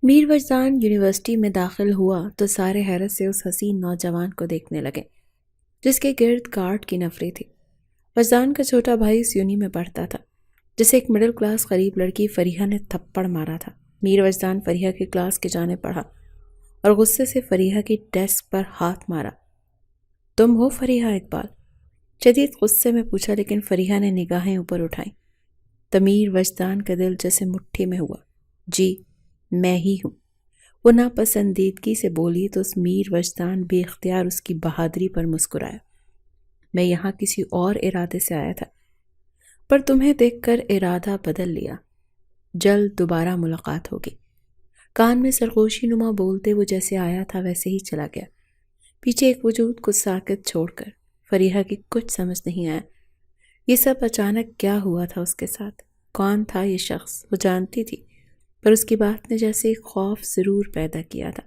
میر وجدان یونیورسٹی میں داخل ہوا تو سارے حیرت سے اس حسین نوجوان کو دیکھنے لگے جس کے گرد گارڈ کی نفری تھی۔ وجدان کا چھوٹا بھائی اس یونی میں پڑھتا تھا جسے ایک مڈل کلاس غریب لڑکی فریحہ نے تھپڑ مارا تھا۔ میر وجدان فریحہ کی کلاس کی جانب بڑھا اور غصے سے فریحہ کی ڈیسک پر ہاتھ مارا۔ تم ہو فریحہ اقبال؟ شدید غصے میں پوچھا، لیکن فریحہ نے نگاہیں اوپر اٹھائیں تو میر وجدان کا دل جیسے مٹھی میں ہوا۔ جی میں ہی ہوں، وہ ناپسندیدگی سے بولی تو اس میر وجدان بے اختیار اس کی بہادری پر مسکرایا۔ میں یہاں کسی اور ارادے سے آیا تھا، پر تمہیں دیکھ کر ارادہ بدل لیا۔ جلد دوبارہ ملاقات ہوگی۔ کان میں سرگوشی نما بولتے وہ جیسے آیا تھا ویسے ہی چلا گیا، پیچھے ایک وجود کو ساکت چھوڑ کر۔ فریحہ کی کچھ سمجھ نہیں آیا یہ سب اچانک کیا ہوا تھا اس کے ساتھ۔ کون تھا یہ شخص؟ وہ جانتی تھی، پر اس کی بات نے جیسے ایک خوف ضرور پیدا کیا تھا۔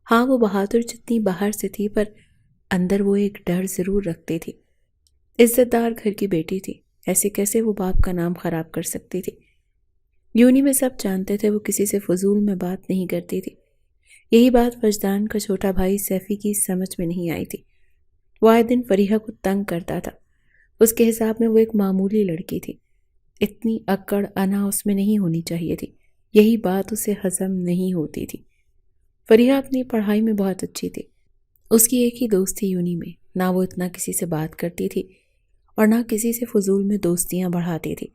ہاں وہ بہادر جتنی باہر سے تھی، پر اندر وہ ایک ڈر ضرور رکھتی تھی۔ عزت دار گھر کی بیٹی تھی، ایسے کیسے وہ باپ کا نام خراب کر سکتی تھی؟ یونی میں سب جانتے تھے وہ کسی سے فضول میں بات نہیں کرتی تھی۔ یہی بات وجدان کا چھوٹا بھائی سیفی کی سمجھ میں نہیں آئی تھی۔ وہ آئے دن فریحہ کو تنگ کرتا تھا۔ اس کے حساب میں وہ ایک معمولی لڑکی تھی، اتنی اکڑ انا اس میں نہیں ہونی چاہیے تھی۔ یہی بات اسے ہضم نہیں ہوتی تھی۔ فریحہ اپنی پڑھائی میں بہت اچھی تھی۔ اس کی ایک ہی دوست تھی یونی میں، نہ وہ اتنا کسی سے بات کرتی تھی اور نہ کسی سے فضول میں دوستیاں بڑھاتی تھی۔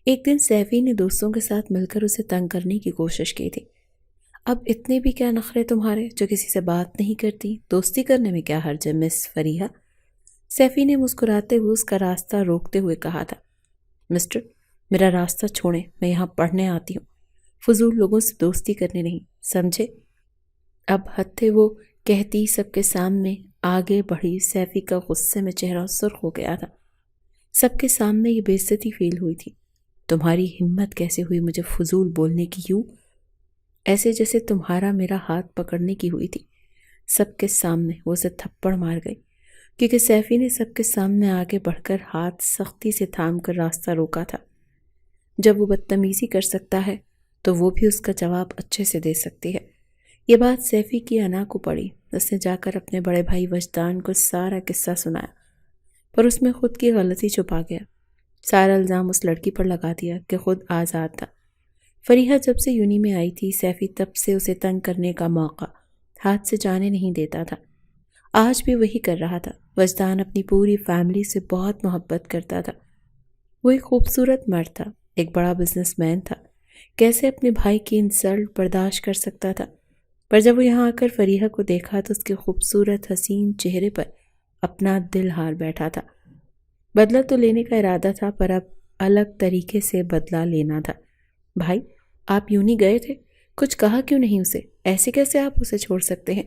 ایک دن سیفی نے دوستوں کے ساتھ مل کر اسے تنگ کرنے کی کوشش کی تھی۔ اب اتنے بھی کیا نخرے تمہارے جو کسی سے بات نہیں کرتی؟ دوستی کرنے میں کیا حرج ہے مس فریحہ؟ سیفی نے مسکراتے ہوئے اس کا راستہ روکتے ہوئے کہا تھا۔ مسٹر، میرا راستہ چھوڑیں، میں یہاں پڑھنے آتی ہوں، فضول لوگوں سے دوستی کرنے نہیں، سمجھے؟ اب حد تھے وہ کہتی سب کے سامنے آگے بڑھی۔ سیفی کا غصے میں چہرہ سرخ ہو گیا تھا۔ سب کے سامنے یہ بے عزتی فیل ہوئی تھی۔ تمہاری ہمت کیسے ہوئی مجھے فضول بولنے کی؟ یوں ایسے جیسے تمہارا میرا ہاتھ پکڑنے کی ہوئی تھی۔ سب کے سامنے وہ اسے تھپڑ مار گئی، کیونکہ سیفی نے سب کے سامنے آگے بڑھ کر ہاتھ سختی سے تھام کر راستہ روکا تھا۔ جب وہ بدتمیزی کر سکتا ہے تو وہ بھی اس کا جواب اچھے سے دے سکتی ہے۔ یہ بات سیفی کی انا کو پڑی۔ اس نے جا کر اپنے بڑے بھائی وجدان کو سارا قصہ سنایا، پر اس میں خود کی غلطی چھپا گیا۔ سارا الزام اس لڑکی پر لگا دیا کہ خود آزاد تھا۔ فریحہ جب سے یونی میں آئی تھی، سیفی تب سے اسے تنگ کرنے کا موقع ہاتھ سے جانے نہیں دیتا تھا۔ آج بھی وہی کر رہا تھا۔ وجدان اپنی پوری فیملی سے بہت محبت کرتا تھا۔ وہ ایک خوبصورت مرد تھا، ایک بڑا بزنس مین تھا، کیسے اپنے بھائی کی انسلٹ برداشت کر سکتا تھا؟ پر جب وہ یہاں آ کر فریحہ کو دیکھا تو اس کے خوبصورت حسین چہرے پر اپنا دل ہار بیٹھا تھا۔ بدلہ تو لینے کا ارادہ تھا، پر اب الگ طریقے سے بدلہ لینا تھا۔ بھائی، آپ یونی گئے تھے، کچھ کہا کیوں نہیں اسے؟ ایسے کیسے آپ اسے چھوڑ سکتے ہیں؟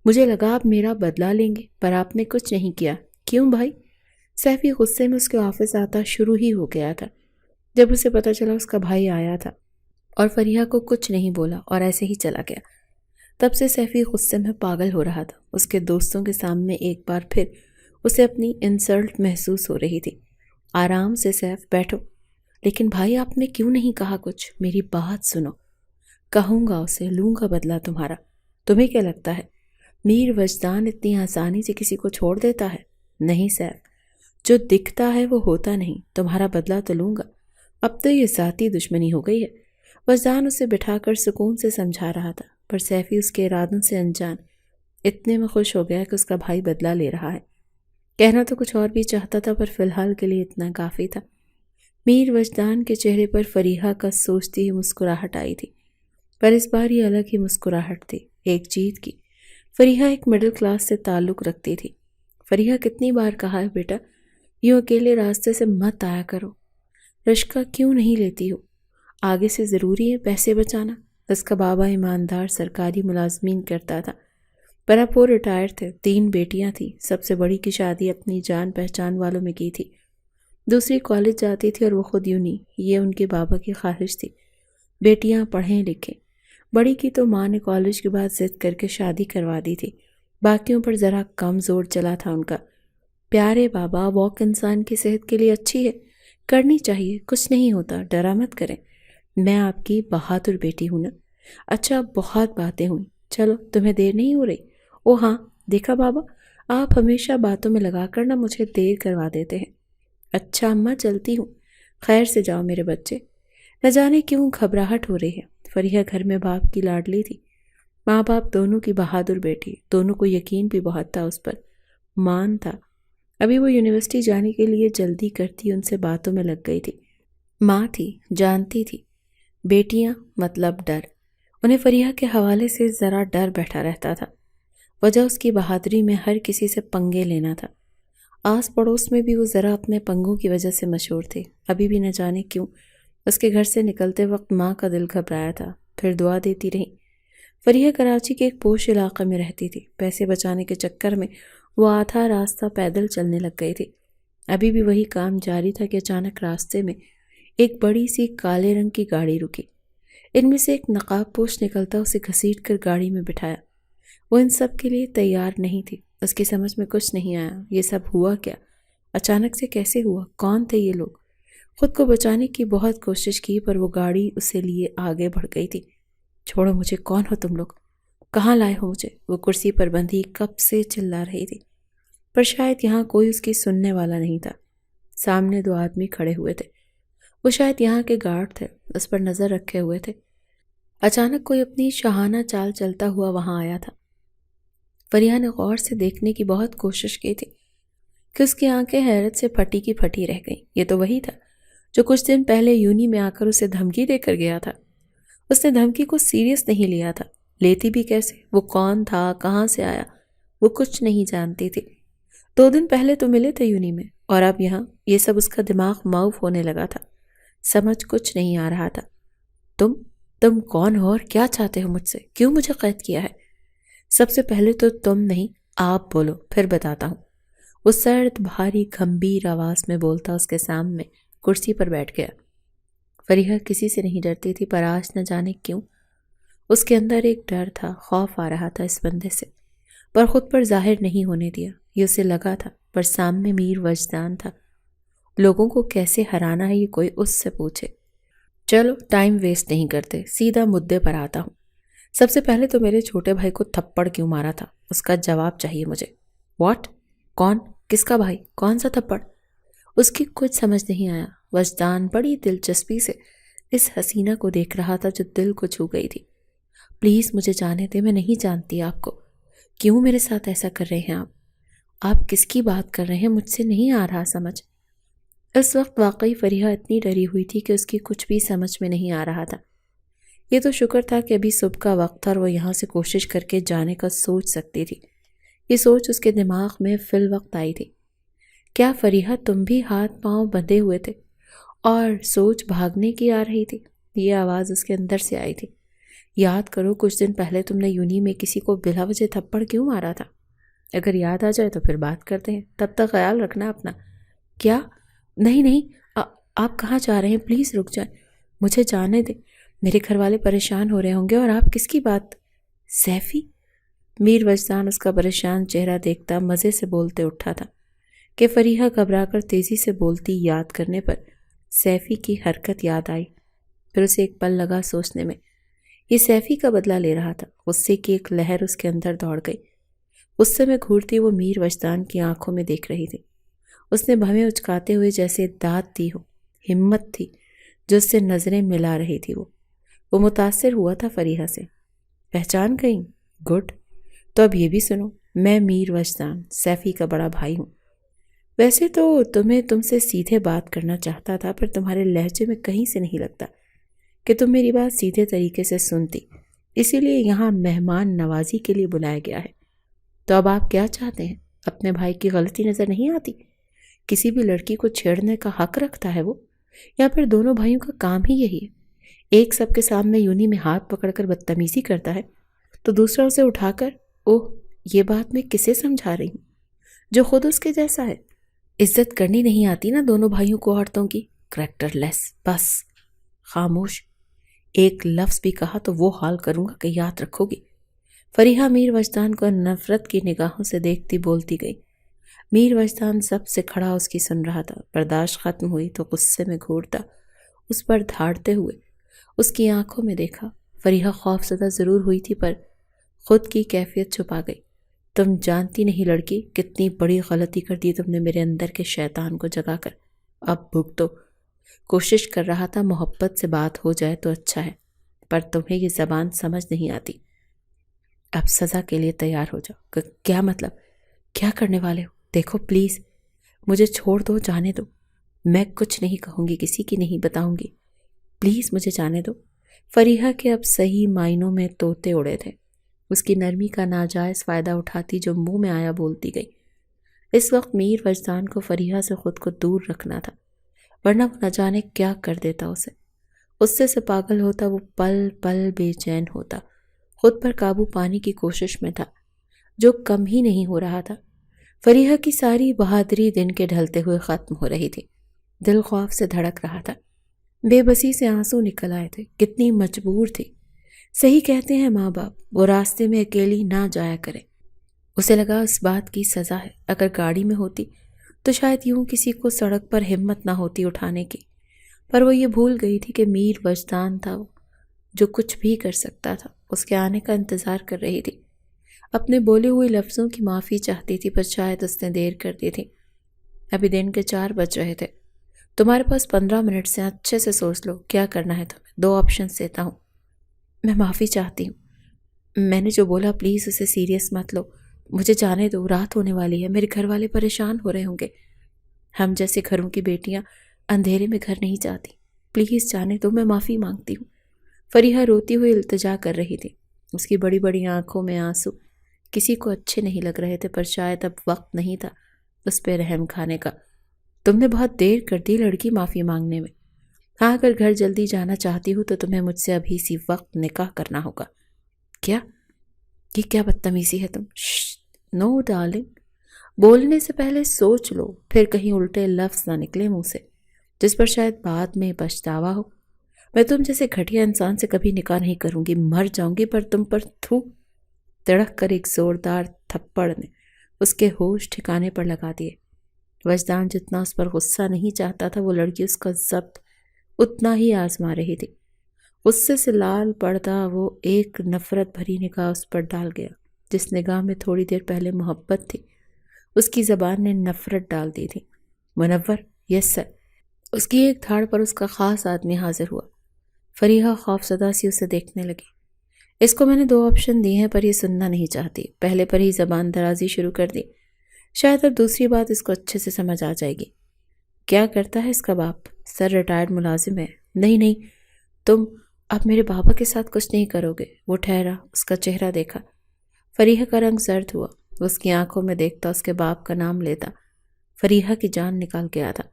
مجھے لگا آپ میرا بدلہ لیں گے، پر آپ نے کچھ نہیں کیا۔ کیوں بھائی؟ سیفی غصے میں اس کے آفس آتا شروع ہی ہو گیا تھا جب اسے پتا چلا اس کا بھائی آیا تھا، اور فریحہ کو کچھ نہیں بولا اور ایسے ہی چلا گیا۔ تب سے سیفی غصے میں پاگل ہو رہا تھا۔ اس کے دوستوں کے سامنے ایک بار پھر اسے اپنی انسلٹ محسوس ہو رہی تھی۔ آرام سے سیف، بیٹھو۔ لیکن بھائی آپ نے کیوں نہیں کہا کچھ؟ میری بات سنو۔ کہوں گا اسے، لوں گا بدلہ تمہارا۔ تمہیں کیا لگتا ہے میر وجدان اتنی آسانی سے کسی کو چھوڑ دیتا ہے؟ نہیں سیف، جو دکھتا ہے وہ ہوتا نہیں۔ تمہارا بدلہ تو لوں گا، اب تو یہ ذاتی دشمنی ہو گئی ہے۔ وجدان اسے بٹھا کر سکون سے سمجھا رہا تھا، پر سیفی اس کے ارادوں سے انجان اتنے میں خوش ہو گیا کہ اس کا بھائی بدلہ لے رہا ہے۔ کہنا تو کچھ اور بھی چاہتا تھا، پر فی الحال کے لیے اتنا کافی تھا۔ میر وجدان کے چہرے پر فریحہ کا سوچتی ہی مسکراہٹ آئی تھی، پر اس بار یہ الگ ہی مسکراہٹ تھی، ایک جیت کی۔ فریحہ ایک مڈل کلاس سے تعلق رکھتی تھی۔ فریحہ کتنی بار کہا ہے بیٹا، یوں اکیلے راستے سے مت آیا کرو۔ رشکہ کیوں نہیں لیتی ہو؟ آگے سے ضروری ہے پیسے بچانا۔ اس کا بابا ایماندار سرکاری ملازمین کرتا تھا، پر اب وہ ریٹائر تھے۔ 3 بیٹیاں تھیں، سب سے بڑی کی شادی اپنی جان پہچان والوں میں کی تھی، دوسری کالج جاتی تھی اور وہ خود یونی۔ یہ ان کے بابا کی خواہش تھی بیٹیاں پڑھیں لکھیں۔ بڑی کی تو ماں نے کالج کے بعد ضد کر کے شادی کروا دی تھی، باقیوں پر ذرا کم زور چلا تھا ان کا۔ پیارے بابا، واک انسان کی صحت کے لیے اچھی ہے، کرنی چاہیے، کچھ نہیں ہوتا، ڈرا مت کریں۔ میں آپ کی بہادر بیٹی ہوں نا، اچھا بہت باتیں ہوئی، چلو تمہیں دیر نہیں ہو رہی؟ او ہاں، دیکھا بابا، آپ ہمیشہ باتوں میں لگا کر نہ مجھے دیر کروا دیتے ہیں۔ اچھا اماں چلتی ہوں، خیر سے جاؤ میرے بچے۔ نہ جانے کیوں گھبراہٹ ہو رہی ہے۔ فریحہ گھر میں باپ کی لاڈلی تھی، ماں باپ دونوں کی بہادر بیٹی، دونوں کو یقین بھی بہت تھا اس پر، مان تھا۔ ابھی وہ یونیورسٹی جانے کے لیے جلدی کرتی ان سے باتوں میں لگ گئی تھی۔ ماں تھی، جانتی تھی، بیٹیاں مطلب ڈر۔ انہیں فریحہ کے حوالے سے ذرا ڈر بیٹھا رہتا تھا، وجہ اس کی بہادری میں ہر کسی سے پنگے لینا تھا۔ آس پڑوس میں بھی وہ ذرا اپنے پنگوں کی وجہ سے مشہور تھے۔ ابھی بھی نہ جانے کیوں اس کے گھر سے نکلتے وقت ماں کا دل گھبرایا تھا، پھر دعا دیتی رہی۔ فریحہ کراچی کے ایک پوش علاقے میں رہتی تھی۔ پیسے بچانے کے چکر میں وہ آدھا راستہ پیدل چلنے لگ گئی تھی۔ ابھی بھی وہی کام جاری تھا کہ اچانک راستے میں ایک بڑی سی کالے رنگ کی گاڑی رکی۔ ان میں سے ایک نقاب پوش نکلتا اسے گھسیٹ کر گاڑی میں بٹھایا۔ وہ ان سب کے لیے تیار نہیں تھی۔ اس کی سمجھ میں کچھ نہیں آیا، یہ سب ہوا کیا؟ اچانک سے کیسے ہوا؟ کون تھے یہ لوگ؟ خود کو بچانے کی بہت کوشش کی پر وہ گاڑی اسے لیے آگے بڑھ گئی تھی۔ چھوڑو مجھے، کون ہو تم لوگ؟ کہاں لائے ہو مجھے؟ وہ کرسی پر بندھی کب سے چلا رہی تھی، پر شاید یہاں کوئی اس کی سننے والا نہیں تھا۔ سامنے دو آدمی کھڑے ہوئے تھے، وہ شاید یہاں کے گارڈ تھے، اس پر نظر رکھے ہوئے تھے۔ اچانک کوئی اپنی شاہانہ چال چلتا ہوا وہاں آیا تھا۔ فریحہ نے غور سے دیکھنے کی بہت کوشش کی تھی کہ اس کی آنکھیں حیرت سے پھٹی کی پھٹی رہ گئیں۔ یہ تو وہی تھا جو کچھ دن پہلے یونی میں آ کر اسے دھمکی دے کر گیا تھا۔ اس نے دھمکی کو سیریس نہیں لیا تھا، لیتی بھی کیسے؟ وہ کون تھا، کہاں سے آیا، وہ کچھ نہیں جانتی تھی۔ 2 دن پہلے تو ملے تھے یونی میں، اور اب یہاں؟ یہ سب اس کا دماغ معاف ہونے لگا تھا، سمجھ کچھ نہیں آ رہا تھا۔ تم کون ہو اور کیا چاہتے ہو مجھ سے؟ کیوں مجھے قید کیا ہے؟ سب سے پہلے تو تم نہیں، آپ بولو، پھر بتاتا ہوں۔ وہ سرد بھاری گھمبیر آواز میں بولتا اس کے سامنے کرسی پر بیٹھ گیا۔ فریحہ کسی سے نہیں ڈرتی تھی، پر آج نہ جانے کیوں اس کے اندر ایک ڈر تھا، خوف آ رہا تھا اس بندے سے، پر خود پر ظاہر نہیں ہونے دیا۔ یہ اسے لگا تھا، پر سامنے میر وجدان تھا۔ لوگوں کو کیسے ہرانا ہے یہ کوئی اس سے پوچھے۔ چلو ٹائم ویسٹ نہیں کرتے، سیدھا مدعے پر آتا ہوں۔ سب سے پہلے تو میرے چھوٹے بھائی کو تھپڑ کیوں مارا تھا؟ اس کا جواب چاہیے مجھے۔ واٹ؟ کون؟ کس کا بھائی؟ کون سا تھپڑ؟ اس کی کچھ سمجھ نہیں آیا۔ وجدان بڑی دلچسپی سے اس حسینہ کو دیکھ رہا تھا جو دل کو چھو گئی تھی۔ پلیز مجھے جانے دے، میں نہیں جانتی آپ کو۔ کیوں میرے ساتھ ایسا کر رہے ہیں آپ کس کی بات کر رہے ہیں؟ مجھ سے نہیں آ رہا سمجھ۔ اس وقت واقعی فریحہ اتنی ڈری ہوئی تھی کہ اس کی کچھ بھی سمجھ میں نہیں آ رہا تھا۔ یہ تو شکر تھا کہ ابھی صبح کا وقت تھا اور وہ یہاں سے کوشش کر کے جانے کا سوچ سکتی تھی۔ یہ سوچ اس کے دماغ میں فی الوقت آئی تھی۔ کیا فریحہ تم بھی ہاتھ پاؤں بندھے ہوئے تھے اور سوچ بھاگنے کی آ رہی تھی؟ یہ آواز اس کے اندر سے آئی تھی۔ یاد کرو کچھ دن پہلے تم نے یونی میں کسی کو بلا وجہ تھپڑ کیوں مارا تھا؟ اگر یاد آ جائے تو پھر بات کرتے ہیں، تب تک خیال رکھنا اپنا۔ کیا؟ نہیں، آپ کہاں جا رہے ہیں؟ پلیز رک جائیں، مجھے جانے دیں، میرے گھر والے پریشان ہو رہے ہوں گے۔ اور آپ کس کی بات؟ سیفی؟ میر وجدان اس کا پریشان چہرہ دیکھتا مزے سے بولتے اٹھا تھا کہ فریحہ گھبرا کر تیزی سے بولتی یاد کرنے پر سیفی کی حرکت یاد آئی۔ پھر اسے ایک پل لگا سوچنے میں، یہ سیفی کا بدلہ لے رہا تھا۔ غصے کی ایک لہر اس کے اندر دوڑ گئی۔ غصے میں گھورتی وہ میر وجدان کی آنکھوں میں دیکھ رہی تھی۔ اس نے بھویں اچکاتے ہوئے جیسے داد دی ہو، ہمت تھی جو اس سے نظریں ملا رہی تھی۔ وہ متاثر ہوا تھا فریحہ سے۔ پہچان گئی؟ گڈ، تو اب یہ بھی سنو، میں میر وجدان سیفی کا بڑا بھائی ہوں۔ ویسے تو تم سے سیدھے بات کرنا چاہتا تھا، پر تمہارے لہجے میں کہیں سے نہیں لگتا کہ تم میری بات سیدھے طریقے سے سنتی، اسی لیے یہاں مہمان نوازی کے لیے بلایا گیا ہے۔ تو اب آپ کیا چاہتے ہیں؟ اپنے بھائی کی غلطی نظر نہیں آتی؟ کسی بھی لڑکی کو چھیڑنے کا حق رکھتا ہے وہ، یا پھر دونوں بھائیوں کا کام ہی یہی ہے؟ ایک سب کے سامنے یونی میں ہاتھ پکڑ کر بدتمیزی کرتا ہے تو دوسرا اسے اٹھا کر، اوہ یہ بات میں کسے سمجھا رہی ہوں جو خود اس کے جیسا ہے؟ عزت کرنی نہیں آتی نا دونوں بھائیوں کو عورتوں کی؟ کریکٹر لیس، بس خاموش۔ ایک لفظ بھی کہا تو وہ حال کروں گا کہ یاد رکھو گی۔ فریحہ میر وجدان کو نفرت کی نگاہوں سے دیکھتی بولتی گئی۔ میر وجدان سب سے کھڑا اس کی سن رہا تھا۔ برداشت ختم ہوئی تو غصے میں گھورتا اس پر دھاڑتے ہوئے اس کی آنکھوں میں دیکھا۔ فریحہ خوف زدہ ضرور ہوئی تھی پر خود کی کیفیت چھپا گئی۔ تم جانتی نہیں لڑکی، کتنی بڑی غلطی کر دی تم نے میرے اندر کے شیطان کو جگا کر۔ اب بھگتو۔ کوشش کر رہا تھا محبت سے بات ہو جائے تو اچھا ہے، پر تمہیں یہ زبان سمجھ نہیں آتی۔ اب سزا کے لیے تیار ہو جاؤ۔ کیا مطلب؟ کیا کرنے والے ہو؟ دیکھو پلیز مجھے چھوڑ دو، جانے دو۔ میں کچھ نہیں کہوں گی، کسی کی نہیں بتاؤں گی، پلیز مجھے جانے دو۔ فریحہ کے اب صحیح معنوں میں طوطے اڑے تھے۔ اس کی نرمی کا ناجائز فائدہ اٹھاتی جو منہ میں آیا بولتی گئی۔ اس وقت میر وجدان کو فریحہ سے خود کو دور رکھنا تھا، ورنہ وہ نہ جانے کیا کر دیتا اسے۔ غصے سے پاگل ہوتا، وہ پل پل بے چین ہوتا، خود پر قابو پانے کی کوشش میں تھا، جو کم ہی نہیں ہو رہا تھا۔ فریحہ کی ساری بہادری دن کے ڈھلتے ہوئے ختم ہو رہی تھی۔ دل خوف سے دھڑک رہا تھا، بے بسی سے آنسو نکل آئے تھے۔ کتنی مجبور تھی۔ صحیح کہتے ہیں ماں باپ، وہ راستے میں اکیلی نہ جایا کرے۔ اسے لگا اس بات کی سزا ہے۔ اگر گاڑی میں ہوتی تو شاید یوں کسی کو سڑک پر ہمت نہ ہوتی اٹھانے کی، پر وہ یہ بھول گئی تھی کہ میر وجدان تھا وہ، جو کچھ بھی کر سکتا تھا۔ اس کے آنے کا انتظار کر رہی تھی، اپنے بولے ہوئے لفظوں کی معافی چاہتی تھی، پر شاید اس نے دیر کر دی تھی۔ ابھی دن کے 4 بج رہے تھے۔ تمہارے پاس 15 منٹ سے، اچھے سے سوچ لو کیا کرنا ہے تمہیں۔ 2 آپشنز دیتا ہوں۔ میں معافی چاہتی ہوں، میں نے جو بولا پلیز اسے سیریس مت لو، مجھے جانے دو، رات ہونے والی ہے، میرے گھر والے پریشان ہو رہے ہوں گے۔ ہم جیسے گھروں کی بیٹیاں اندھیرے میں گھر نہیں جاتی، پلیز جانے دو، میں معافی مانگتی ہوں۔ فریحہ روتی ہوئی التجا کر رہی تھی، اس کی بڑی بڑی آنکھوں میں آنسو کسی کو اچھے نہیں لگ رہے تھے، پر شاید اب وقت نہیں تھا اس پہ رحم کھانے کا۔ تم نے بہت دیر کر دی لڑکی معافی مانگنے میں۔ ہاں اگر گھر جلدی جانا چاہتی ہو تو تمہیں مجھ سے ابھی اسی وقت نکاح کرنا ہوگا۔ کیا؟ یہ کیا بدتمیزی ہے تم؟ نو ڈارلنگ، بولنے سے پہلے سوچ لو، پھر کہیں الٹے لفظ نہ نکلے منہ سے جس پر شاید بعد میں پچھتاوا ہو۔ میں تم جیسے گھٹیا انسان سے کبھی نکاح نہیں کروں گی، مر جاؤں گی پر تم پر تھو۔ تڑک کر ایک زوردار تھپڑ نے اس کے ہوش ٹھکانے پر لگا دیے۔ وجدان جتنا اس پر غصہ نہیں چاہتا تھا، وہ لڑکی اس کا ضبط اتنا ہی آزما رہی تھی۔ غصے سے لال پڑتا وہ ایک نفرت بھری نگاہ اس پر ڈال گیا، جس نگاہ میں تھوڑی دیر پہلے محبت تھی، اس کی زبان نے نفرت ڈال دی تھی۔ منور؟ یس سر۔ اس کی ایک دھاڑ پر اس کا خاص آدمی حاضر ہوا۔ فریحہ خوفزدہ سی اسے دیکھنے لگی۔ اس کو میں نے 2 آپشن دیے ہیں پر یہ سننا نہیں چاہتی، پہلے پر ہی زبان درازی شروع کر دی، شاید اب دوسری بات اس کو اچھے سے سمجھ آ جائے گی۔ کیا کرتا ہے اس کا باپ؟ سر ریٹائرڈ ملازم ہے۔ نہیں نہیں، تم اب میرے بابا کے ساتھ کچھ نہیں کرو گے۔ وہ ٹھہرا، اس کا چہرہ دیکھا۔ فریحہ کا رنگ زرد ہوا، اس کی آنکھوں میں دیکھتا اس کے باپ کا نام لیتا، فریحہ کی جان نکال گیا تھا۔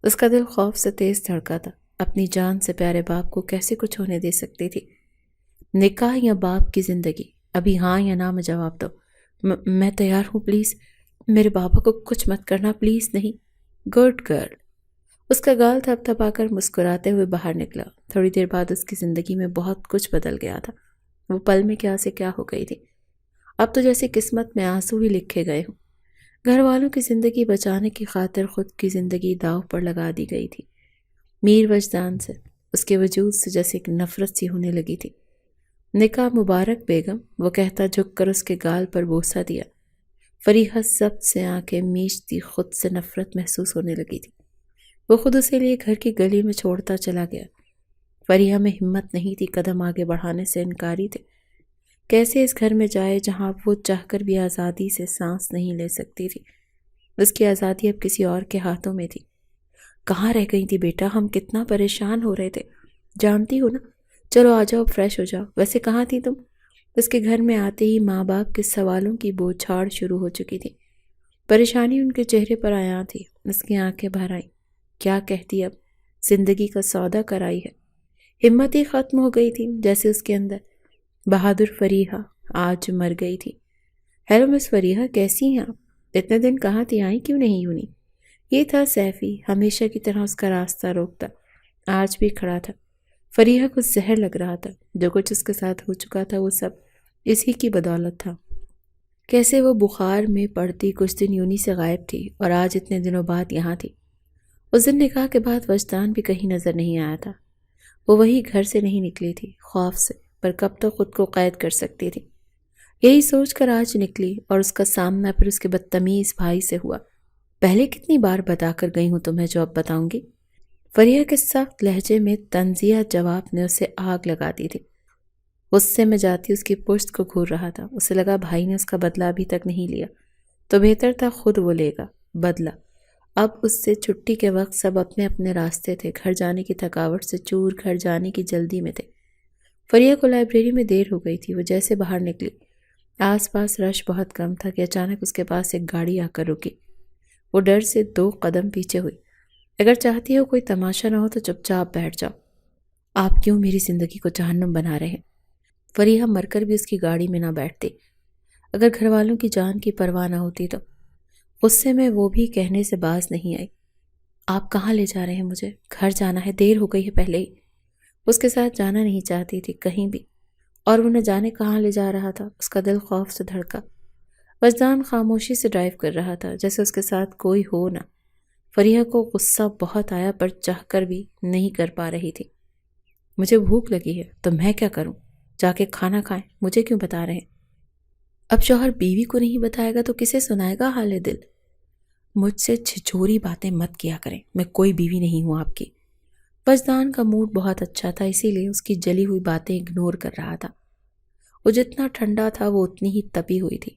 اس کا دل خوف سے تیز دھڑکا تھا، اپنی جان سے پیارے باپ کو کیسے کچھ ہونے دے سکتی تھی؟ نکاح یا باپ کی زندگی؟ ابھی ہاں یا نہ میں جواب دو۔ میں تیار ہوں، پلیز میرے بابا کو کچھ مت کرنا، پلیز نہیں۔ Good girl. اس کا گال تھپ تھپا کر مسکراتے ہوئے باہر نکلا۔ تھوڑی دیر بعد اس کی زندگی میں بہت کچھ بدل گیا تھا۔ وہ پل میں کیا سے کیا ہو گئی تھی۔ اب تو جیسے قسمت میں آنسو ہی لکھے گئے ہوں۔ گھر والوں کی زندگی بچانے کی خاطر خود کی زندگی داؤ پر لگا دی گئی تھی۔ میر وجدان سے، اس کے وجود سے جیسے ایک نفرت سی ہونے لگی تھی۔ نکاح مبارک بیگم، وہ کہتا جھک کر اس کے گال پر بوسہ دیا۔ فریحہ سب سے آنکھیں میچتی، خود سے نفرت محسوس ہونے لگی تھی۔ وہ خود اسے لیے گھر کی گلی میں چھوڑتا چلا گیا۔ فریحہ میں ہمت نہیں تھی، قدم آگے بڑھانے سے انکاری تھے۔ کیسے اس گھر میں جائے جہاں وہ چاہ کر بھی آزادی سے سانس نہیں لے سکتی تھی؟ اس کی آزادی اب کسی اور کے ہاتھوں میں تھی۔ کہاں رہ گئی تھی بیٹا؟ ہم کتنا پریشان ہو رہے تھے، جانتی ہو نا؟ چلو آ جاؤ، فریش ہو جاؤ۔ ویسے کہاں تھی تم؟ اس کے گھر میں آتے ہی ماں باپ کے سوالوں کی بوچھاڑ شروع ہو چکی تھی۔ پریشانی ان کے چہرے پر عیاں تھی۔ اس کی آنکھیں بھر آئیں۔ کیا کہتی اب؟ زندگی کا سودا کرائی ہے۔ ہمت ہی ختم ہو گئی تھی جیسے اس کے اندر۔ بہادر فریحہ آج مر گئی تھی۔ ہیلو مس فریحہ، کیسی ہیں آپ؟ اتنے دن کہاں تھی، آئی کیوں نہیں یونی؟ یہ تھا سیفی، ہمیشہ کی طرح اس کا راستہ روکتا، آج بھی کھڑا تھا۔ فریحہ کو زہر لگ رہا تھا، جو کچھ اس کے ساتھ ہو چکا تھا وہ سب اسی کی بدولت تھا۔ کیسے وہ بخار میں پڑتی کچھ دن یونی سے غائب تھی اور آج اتنے دنوں بعد یہاں تھی۔ اس دن نکاح کے بعد وجدان بھی کہیں نظر نہیں آیا تھا۔ وہ وہی گھر سے نہیں نکلی تھی، خوف سے پر کب تک خود کو قید کر سکتی تھی۔ یہی سوچ کر آج نکلی اور اس کا سامنا پھر اس کے بدتمیز بھائی سے ہوا۔ پہلے کتنی بار بتا کر گئی ہوں تمہیں جو اب بتاؤں گی؟ فریحہ کے سخت لہجے میں طنزیہ جواب نے اسے آگ لگا دی تھی۔ غصے میں جاتی اس کی پشت کو گھور رہا تھا۔ اسے لگا بھائی نے اس کا بدلہ ابھی تک نہیں لیا تو بہتر تھا خود وہ لے گا بدلہ۔ اب اس سے چھٹی کے وقت سب اپنے اپنے راستے تھے، گھر جانے کی تھکاوٹ سے چور گھر جانے کی جلدی میں تھے۔ فریحہ کو لائبریری میں دیر ہو گئی تھی۔ وہ جیسے باہر نکلی، آس پاس رش بہت کم تھا کہ اچانک اس کے پاس ایک گاڑی آ کر رکی۔ وہ ڈر سے 2 قدم پیچھے ہوئی۔ اگر چاہتی ہو کوئی تماشا نہ ہو تو چپ چاپ بیٹھ جاؤ۔ آپ کیوں میری زندگی کو جہنم بنا رہے ہیں؟ فریحہ مر کر بھی اس کی گاڑی میں نہ بیٹھتی اگر گھر والوں کی جان کی پرواہ نہ ہوتی تو۔ غصے میں وہ بھی کہنے سے باز نہیں آئی۔ آپ کہاں لے جا رہے ہیں مجھے؟ گھر جانا ہے، دیر ہو گئی ہے پہلے ہی۔ اس کے ساتھ جانا نہیں چاہتی تھی کہیں بھی، اور وہ نہ جانے کہاں لے جا رہا تھا۔ اس کا دل خوف سے دھڑکا۔ وجدان خاموشی سے ڈرائیو کر رہا تھا جیسے اس کے ساتھ کوئی ہو نہ۔ فریحہ کو غصہ بہت آیا پر چاہ کر بھی نہیں کر پا رہی تھی۔ مجھے بھوک لگی ہے تو میں کیا کروں؟ جا کے کھانا کھائیں، مجھے کیوں بتا رہے ہیں؟ اب شوہر بیوی کو نہیں بتائے گا تو کسے سنائے گا حال دل؟ مجھ سے چھچوری باتیں مت کیا کریں، میں کوئی بیوی نہیں ہوں آپ کی۔ وجدان کا موڈ بہت اچھا تھا، اسی لیے اس کی جلی ہوئی باتیں اگنور کر رہا تھا۔ وہ جتنا ٹھنڈا تھا وہ اتنی ہی تپی ہوئی تھی۔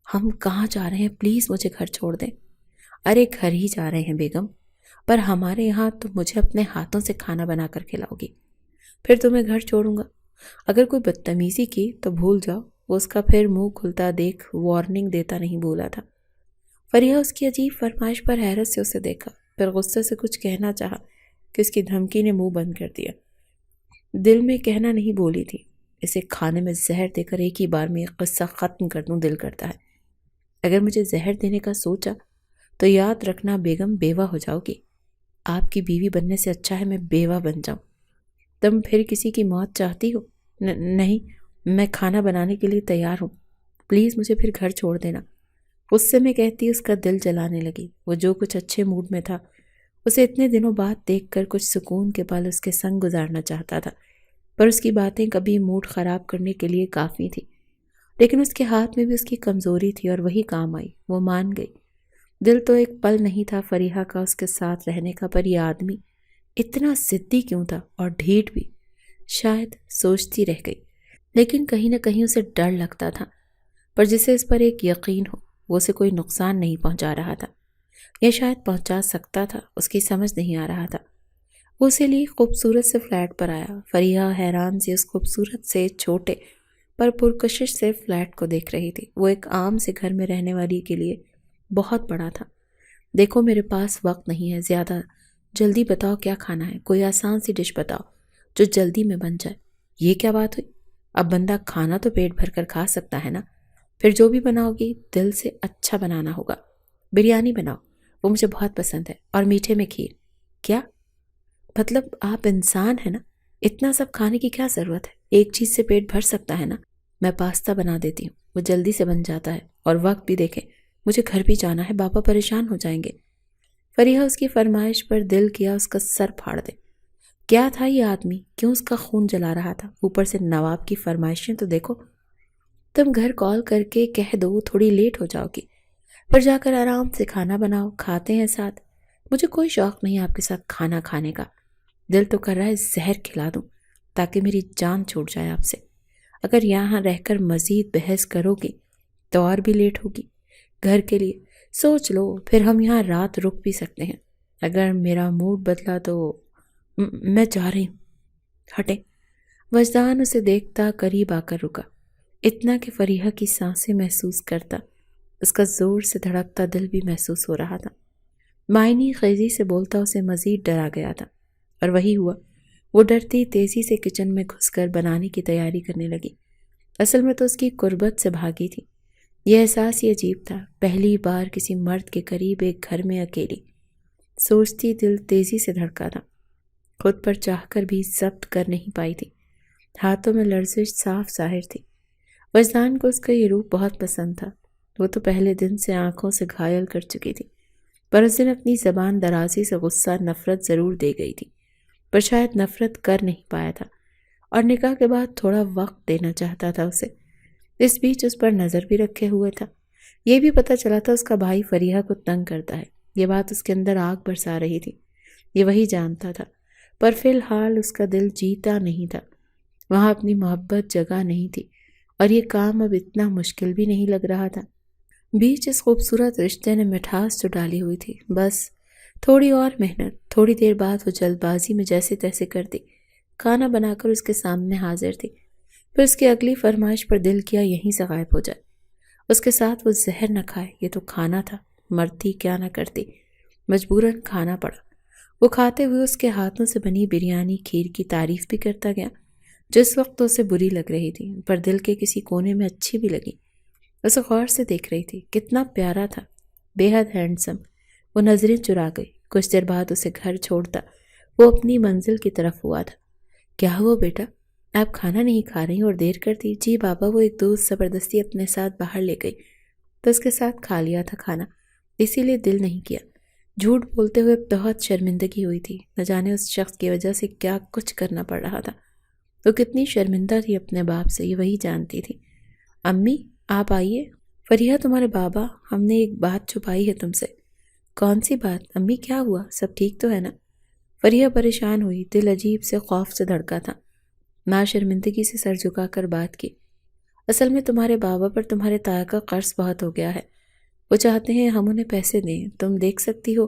ہم کہاں جا رہے ہیں؟ پلیز مجھے گھر چھوڑ دیں۔ ارے گھر ہی جا رہے ہیں بیگم، پر ہمارے یہاں تو مجھے اپنے ہاتھوں سے کھانا بنا کر کھلاؤ گی، پھر تمہیں گھر چھوڑوں گا۔ اگر کوئی بدتمیزی کی تو بھول جاؤ۔ وہ اس کا پھر منہ کھلتا دیکھ وارننگ دیتا نہیں بھولا تھا۔ فریحہ اس کی عجیب فرمائش پر حیرت سے اسے دیکھا، پھر غصے سے کچھ کہنا چاہا کہ اس کی دھمکی نے منہ بند کر دیا۔ دل میں کہنا نہیں بولی تھی، اسے کھانے میں زہر دے کر ایک ہی بار میں یہ قصہ ختم کر دوں دل کرتا ہے۔ اگر مجھے زہر دینے کا سوچا تو یاد رکھنا بیگم بیوہ ہو جاؤ گی۔ آپ کی بیوی بننے سے اچھا ہے میں بیوہ بن جاؤں۔ تم پھر کسی کی موت چاہتی ہو؟ نہیں، میں کھانا بنانے کے لیے تیار ہوں، پلیز مجھے پھر گھر چھوڑ دینا۔ غصے میں کہتی اس کا دل جلانے لگی۔ وہ جو کچھ اچھے موڈ میں تھا، اسے اتنے دنوں بعد دیکھ کر کچھ سکون کے پل اس کے سنگ گزارنا چاہتا تھا، پر اس کی باتیں کبھی موڈ خراب کرنے کے لیے کافی تھی۔ لیکن اس کے ہاتھ میں بھی اس کی کمزوری تھی اور وہی کام آئی۔ وہ مان گئی۔ دل تو ایک پل نہیں تھا فریحہ کا اس کے ساتھ رہنے کا، پر یہ آدمی اتنا ضدی کیوں تھا اور ڈھیٹ بھی؟ شاید سوچتی رہ گئی، لیکن کہیں نہ کہیں اسے ڈر لگتا تھا، پر جسے اس پر ایک یقین ہو وہ اسے کوئی نقصان نہیں پہنچا رہا تھا، یا شاید پہنچا سکتا تھا، اس کی سمجھ نہیں آ رہا تھا۔ وہ اسی لیے خوبصورت سے فلیٹ پر آیا۔ فریحہ حیران سی اس خوبصورت سے چھوٹے پر پرکشش سے فلیٹ کو دیکھ رہی تھی۔ وہ ایک عام سے گھر میں رہنے والی کے لیے بہت بڑا تھا۔ دیکھو میرے پاس وقت نہیں ہے زیادہ، جلدی بتاؤ کیا کھانا ہے، کوئی آسان سی ڈش بتاؤ جو جلدی میں بن جائے۔ یہ کیا بات ہوئی؟ اب بندہ کھانا تو پیٹ بھر کر کھا سکتا ہے نا، پھر جو بھی بناؤ گی دل سے اچھا بنانا ہوگا۔ بریانی بناؤ، وہ مجھے بہت پسند ہے، اور میٹھے میں کھیر۔ کیا مطلب؟ آپ انسان ہیں نا، اتنا سب کھانے کی کیا ضرورت ہے؟ ایک چیز سے پیٹ بھر سکتا ہے نا۔ میں پاستا بنا دیتی ہوں، وہ جلدی سے بن جاتا ہے، اور وقت بھی دیکھیں، مجھے گھر بھی جانا ہے، بابا پریشان ہو جائیں گے۔ فریحہ اس کی فرمائش پر دل کیا اس کا سر پھاڑ دے۔ کیا تھا یہ آدمی؟ کیوں اس کا خون جلا رہا تھا؟ اوپر سے نواب کی فرمائشیں تو دیکھو۔ تم گھر کال کر کے کہہ دو تھوڑی لیٹ ہو جاؤ گی، پھر جا کر آرام سے کھانا بناؤ، کھاتے ہیں ساتھ۔ مجھے کوئی شوق نہیں آپ کے ساتھ کھانا کھانے کا، دل تو کر رہا ہے زہر کھلا دوں تاکہ میری جان چھوٹ جائے آپ سے۔ اگر یہاں رہ کر مزید بحث کرو گی تو اور بھی لیٹ ہوگی۔ گھر کے لیے سوچ لو، پھر ہم یہاں رات رک بھی سکتے ہیں۔ اگر میرا موڈ بدلا تو میں جا رہی ہوں، ہٹیں۔ وجدان اسے دیکھتا قریب آ کر رکا، اتنا کہ فریحہ کی سانسیں محسوس کرتا، اس کا زور سے دھڑکتا دل بھی محسوس ہو رہا تھا۔ معنی خیزی سے بولتا اسے مزید ڈرا گیا تھا، اور وہی ہوا۔ وہ ڈرتی تیزی سے کچن میں گھس کر بنانے کی تیاری کرنے لگی۔ اصل میں تو اس کی قربت سے بھاگی تھی۔ یہ احساس ہی عجیب تھا، پہلی بار کسی مرد کے قریب ایک گھر میں اکیلی۔ سوچتی دل تیزی سے دھڑکا تھا، خود پر چاہ کر بھی ضبط کر نہیں پائی تھی۔ ہاتھوں میں لرزش صاف ظاہر تھی۔ وجدان کو اس کا یہ روپ بہت پسند تھا۔ وہ تو پہلے دن سے آنکھوں سے گھائل کر چکی تھی، پر اس دن اپنی زبان درازی سے غصہ نفرت ضرور دے گئی تھی، پر شاید نفرت کر نہیں پایا تھا، اور نکاح کے بعد تھوڑا وقت دینا چاہتا تھا اسے۔ اس بیچ اس پر نظر بھی رکھے ہوئے تھا۔ یہ بھی پتہ چلا تھا اس کا بھائی فریحہ کو تنگ کرتا ہے۔ یہ بات اس کے اندر آگ برسا رہی تھی، یہ وہی جانتا تھا، پر فی الحال اس کا دل جیتا نہیں تھا۔ وہاں اپنی محبت جگہ نہیں تھی، اور یہ کام اب اتنا مشکل بھی نہیں لگ رہا تھا۔ بیچ اس خوبصورت رشتے نے مٹھاس تو ڈالی ہوئی تھی، بس تھوڑی اور محنت۔ تھوڑی دیر بعد وہ جلد بازی میں جیسے تیسے کرتی کھانا بنا کر اس کے سامنے حاضر تھی۔ پھر اس کی اگلی فرمائش پر دل کیا یہیں سے غائب ہو جائے، اس کے ساتھ وہ زہر نہ کھائے۔ یہ تو کھانا تھا، مرتی کیا نہ کرتی، مجبوراً کھانا پڑا۔ وہ کھاتے ہوئے اس کے ہاتھوں سے بنی بریانی کھیر کی تعریف بھی کرتا گیا، جس وقت تو اسے بری لگ رہی تھی، پر دل کے کسی کونے میں اچھی بھی لگی۔ اسے غور سے دیکھ رہی تھی، کتنا پیارا تھا، بے حد ہینڈسم۔ وہ نظریں چرا گئی۔ کچھ دیر بعد اسے گھر چھوڑتا وہ اپنی منزل کی طرف ہوا تھا۔ کیا ہوا بیٹا، آپ کھانا نہیں کھا رہی اور دیر کرتی؟ جی بابا، وہ ایک دوست زبردستی اپنے ساتھ باہر لے گئی تو اس کے ساتھ کھا لیا تھا کھانا، اسی لیے دل نہیں کیا۔ جھوٹ بولتے ہوئے بہت شرمندگی ہوئی تھی، نہ جانے اس شخص کی وجہ سے کیا کچھ کرنا پڑ رہا تھا۔ وہ کتنی شرمندہ تھی اپنے باپ سے، یہ وہی جانتی تھی۔ امی آپ آئیے۔ فریحہ تمہارے بابا، ہم نے ایک بات چھپائی ہے تم سے۔ کون سی بات امی، کیا ہوا؟ سب ٹھیک تو ہے نا؟ فریحہ پریشان ہوئی، دل عجیب سے خوف سے دھڑکا تھا۔ ماں شرمندگی سے سر جھکا کر بات کی، اصل میں تمہارے بابا پر تمہارے تایا کا قرض بہت ہو گیا ہے، وہ چاہتے ہیں ہم انہیں پیسے دیں۔ تم دیکھ سکتی ہو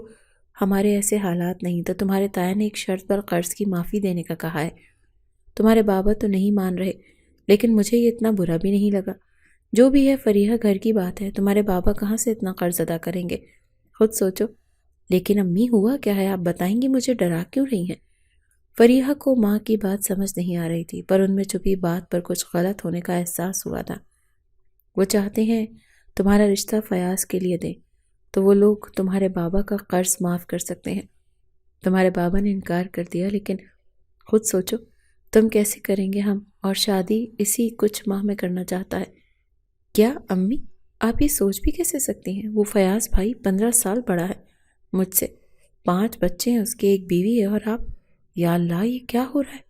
ہمارے ایسے حالات نہیں، تو تمہارے تایا نے ایک شرط پر قرض کی معافی دینے کا کہا ہے۔ تمہارے بابا تو نہیں مان رہے، لیکن مجھے یہ اتنا برا بھی نہیں لگا۔ جو بھی ہے فریحہ، گھر کی بات ہے، تمہارے بابا کہاں سے اتنا قرض ادا کریں گے، خود سوچو۔ لیکن امی ہوا کیا ہے، آپ بتائیں گی؟ مجھے ڈرا کیوں رہی ہیں؟ فریحہ کو ماں کی بات سمجھ نہیں آ رہی تھی، پر ان میں چھپی بات پر کچھ غلط ہونے کا احساس ہوا تھا۔ وہ چاہتے ہیں تمہارا رشتہ فیاض کے لیے دیں، تو وہ لوگ تمہارے بابا کا قرض معاف کر سکتے ہیں۔ تمہارے بابا نے انکار کر دیا، لیکن خود سوچو تم کیسے کریں گے ہم، اور شادی اسی کچھ ماہ میں کرنا چاہتا ہے۔ کیا امی، آپ یہ سوچ بھی کیسے سکتی ہیں؟ وہ فیاض بھائی 15 سال بڑا ہے مجھ سے، 5 بچے ہیں اس کے، ایک بیوی ہے، اور آپ، یا اللہ یہ کیا ہو رہا ہے؟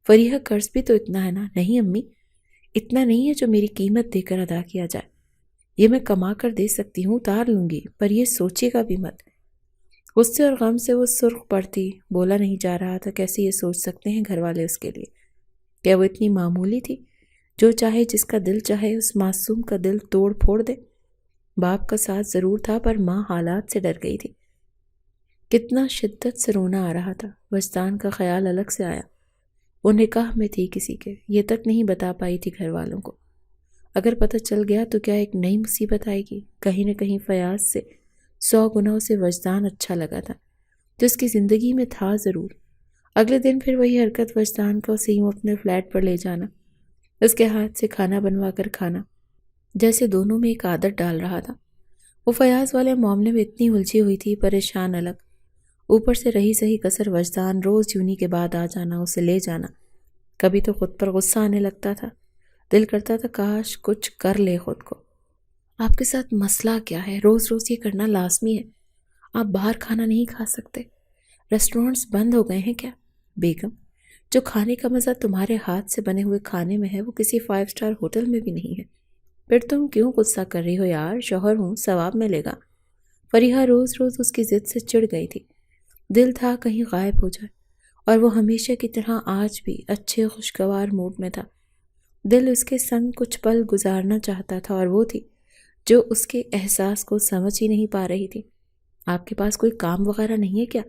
فریحہ قرض بھی تو اتنا ہے نا؟ نہیں امی، اتنا نہیں ہے جو میری قیمت دے کر ادا کیا جائے، یہ میں کما کر دے سکتی ہوں، اتار لوں گی، پر یہ سوچے گا بھی مت۔ غصے اور غم سے وہ سرخ پڑتی، بولا نہیں جا رہا تھا کیسے یہ سوچ سکتے ہیں گھر والے اس کے لیے؟ کیا وہ اتنی معمولی تھی، جو چاہے جس کا دل چاہے اس معصوم کا دل توڑ پھوڑ دے؟ باپ کا ساتھ ضرور تھا، پر ماں حالات سے ڈر گئی تھی۔ کتنا شدت سے رونا آ رہا تھا، وجدان کا خیال الگ سے آیا۔ وہ نکاح میں تھی کسی کے، یہ تک نہیں بتا پائی تھی گھر والوں کو۔ اگر پتہ چل گیا تو کیا ایک نئی مصیبت آئے گی؟ کہیں نہ کہیں فیاض سے 100 گنا اسے وجدان اچھا لگا تھا، جو اس کی زندگی میں تھا ضرور۔ اگلے دن پھر وہی حرکت وجدان کا، اسے یوں اپنے فلیٹ پر لے جانا، اس کے ہاتھ سے کھانا بنوا کر کھانا، جیسے دونوں میں ایک عادت ڈال رہا تھا۔ وہ فیاض والے معاملے میں اتنی الجھی ہوئی تھی، پریشان الگ، اوپر سے رہی سہی کسر وجدان، روز یونی کے بعد آ جانا، اسے لے جانا۔ کبھی تو خود پر غصہ آنے لگتا تھا، دل کرتا تھا کاش کچھ کر لے خود کو۔ آپ کے ساتھ مسئلہ کیا ہے؟ روز روز یہ کرنا لازمی ہے؟ آپ باہر کھانا نہیں کھا سکتے؟ ریسٹورنٹس بند ہو گئے ہیں کیا؟ بیگم، جو کھانے کا مزہ تمہارے ہاتھ سے بنے ہوئے کھانے میں ہے، وہ کسی 5 اسٹار ہوٹل میں بھی نہیں ہے۔ پھر تم کیوں غصہ کر رہی ہو یار؟ شوہر ہوں، ثواب ملے گا۔ فریحہ روز روز اس کی ضد سے چڑ گئی تھی، دل تھا کہیں غائب ہو جائے، اور وہ ہمیشہ کی طرح آج بھی اچھے خوشگوار موڈ میں تھا۔ دل اس کے سنگ کچھ پل گزارنا چاہتا تھا، اور وہ تھی جو اس کے احساس کو سمجھ ہی نہیں پا رہی تھی۔ آپ کے پاس کوئی کام وغیرہ نہیں ہے کیا؟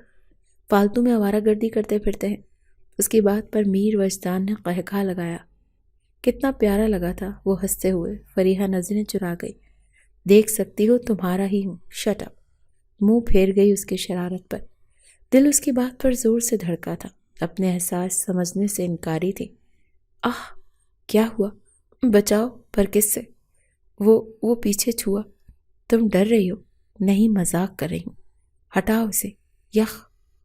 فالتو میں آوارہ گردی کرتے پھرتے ہیں؟ اس کی بات پر میر وجدان نے قہقہا لگایا۔ کتنا پیارا لگا تھا وہ ہنستے ہوئے۔ فریحہ نظریں چرا گئی۔ دیکھ سکتی ہو تمہارا ہی ہوں، شٹ اپ۔ منہ پھیر گئی اس کی شرارت پر۔ دل اس کی بات پر زور سے دھڑکا تھا، اپنے احساس سمجھنے سے انکاری تھی۔ آہ، کیا ہوا؟ بچاؤ، پر کس سے؟ وہ پیچھے چھوا۔ تم ڈر رہی ہو؟ نہیں، مذاق کر رہی ہوں، ہٹاؤ اسے۔ یخ،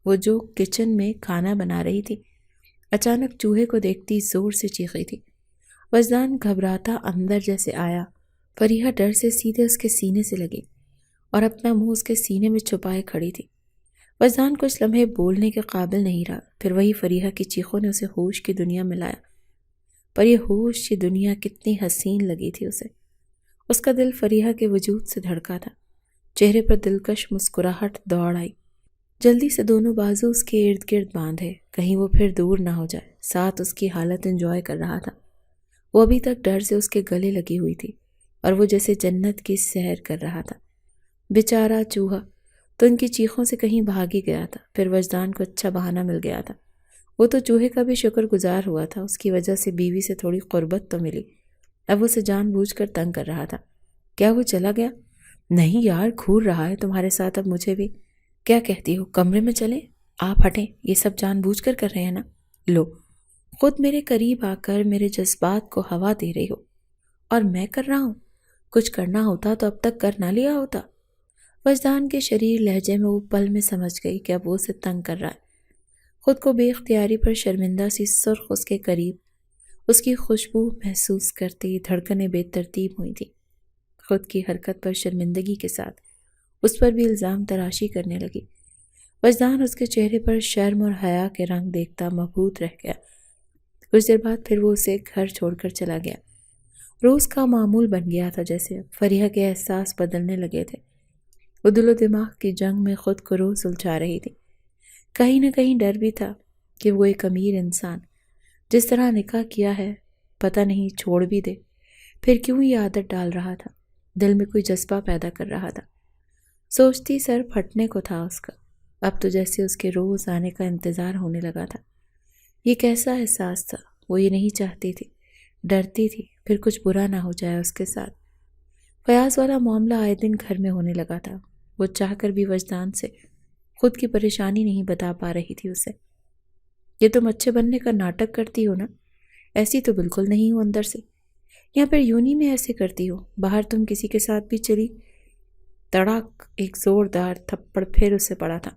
وہ جو کچن میں کھانا بنا رہی تھی، اچانک چوہے کو دیکھتی زور سے چیخی تھی۔ وجدان گھبراتا اندر جیسے آیا۔ فریحہ ڈر سے سیدھے اس کے سینے سے لگی اور اپنا منہ اس کے سینے میں چھپائے کھڑی تھی۔ وجدان کچھ لمحے بولنے کے قابل نہیں رہا، پھر وہی فریحہ کی چیخوں نے اسے ہوش کی دنیا میں لایا۔ پر یہ ہوش یہ دنیا کتنی حسین لگی تھی اسے۔ اس کا دل فریحہ کے وجود سے دھڑکا تھا، چہرے پر دلکش مسکراہٹ دوڑ آئی۔ جلدی سے دونوں بازو اس کے ارد گرد باندھے، کہیں وہ پھر دور نہ ہو جائے۔ ساتھ اس کی حالت انجوائے کر رہا تھا۔ وہ ابھی تک ڈر سے اس کے گلے لگی ہوئی تھی اور وہ جیسے جنت کی سیر کر رہا تھا۔ بیچارہ چوہا تو ان کی چیخوں سے کہیں بھاگ ہی گیا تھا۔ پھر وجدان کو اچھا بہانہ مل گیا تھا۔ وہ تو چوہے کا بھی شکر گزار ہوا تھا، اس کی وجہ سے بیوی سے تھوڑی قربت تو ملی۔ اب وہ اسے جان بوجھ کر تنگ کر رہا تھا۔ کیا وہ چلا گیا؟ نہیں یار، گھور رہا ہے تمہارے ساتھ اب مجھے بھی۔ کیا کہتی ہو، کمرے میں چلیں؟ آپ ہٹیں، یہ سب جان بوجھ کر رہے ہیں نا؟ لو، خود میرے قریب آ کر میرے جذبات کو ہوا دے رہی ہو، اور میں کر رہا ہوں؟ کچھ کرنا ہوتا تو اب تک کر نہ لیا ہوتا۔ وجدان کے شریر لہجے میں وہ پل میں سمجھ گئی کہ اب وہ اسے تنگ کر رہا ہے۔ خود کو بے اختیاری پر شرمندہ سی سرخ اس کے قریب، اس کی خوشبو محسوس کرتی دھڑکنیں بے ترتیب ہوئی تھی۔ خود کی حرکت پر شرمندگی کے ساتھ اس پر بھی الزام تراشی کرنے لگی۔ وجدان اس کے چہرے پر شرم اور حیا کے رنگ دیکھتا مبہوت رہ گیا۔ کچھ دیر بعد پھر وہ اسے گھر چھوڑ کر چلا گیا۔ روز کا معمول بن گیا تھا، جیسے فریحہ کے احساس بدلنے لگے تھے۔ وہ دل و دماغ کی جنگ میں خود کو روز الجھا رہی تھی۔ کہیں نہ کہیں ڈر بھی تھا کہ وہ ایک امیر انسان جس طرح نکاح کیا ہے، پتہ نہیں چھوڑ بھی دے۔ پھر کیوں یہ عادت ڈال رہا تھا؟ دل میں کوئی جذبہ پیدا کر رہا تھا۔ سوچتی سر پھٹنے کو تھا اس کا۔ اب تو جیسے اس کے روز آنے کا انتظار ہونے لگا تھا۔ یہ کیسا احساس تھا؟ وہ یہ نہیں چاہتی تھی، ڈرتی تھی پھر کچھ برا نہ ہو جائے اس کے ساتھ۔ فیاض والا معاملہ آئے دن گھر میں ہونے لگا تھا۔ وہ چاہ کر بھی وجدان سے خود کی پریشانی نہیں بتا پا رہی تھی اسے۔ یہ تم اچھے بننے کا ناٹک کرتی ہو نا؟ ایسی تو بالکل نہیں ہو اندر سے، یا پھر یونی میں ایسے کرتی ہو؟ باہر تم کسی کے ساتھ بھی چلی؟ تڑاک ایک زوردار تھپڑ پھر اسے پڑا تھا۔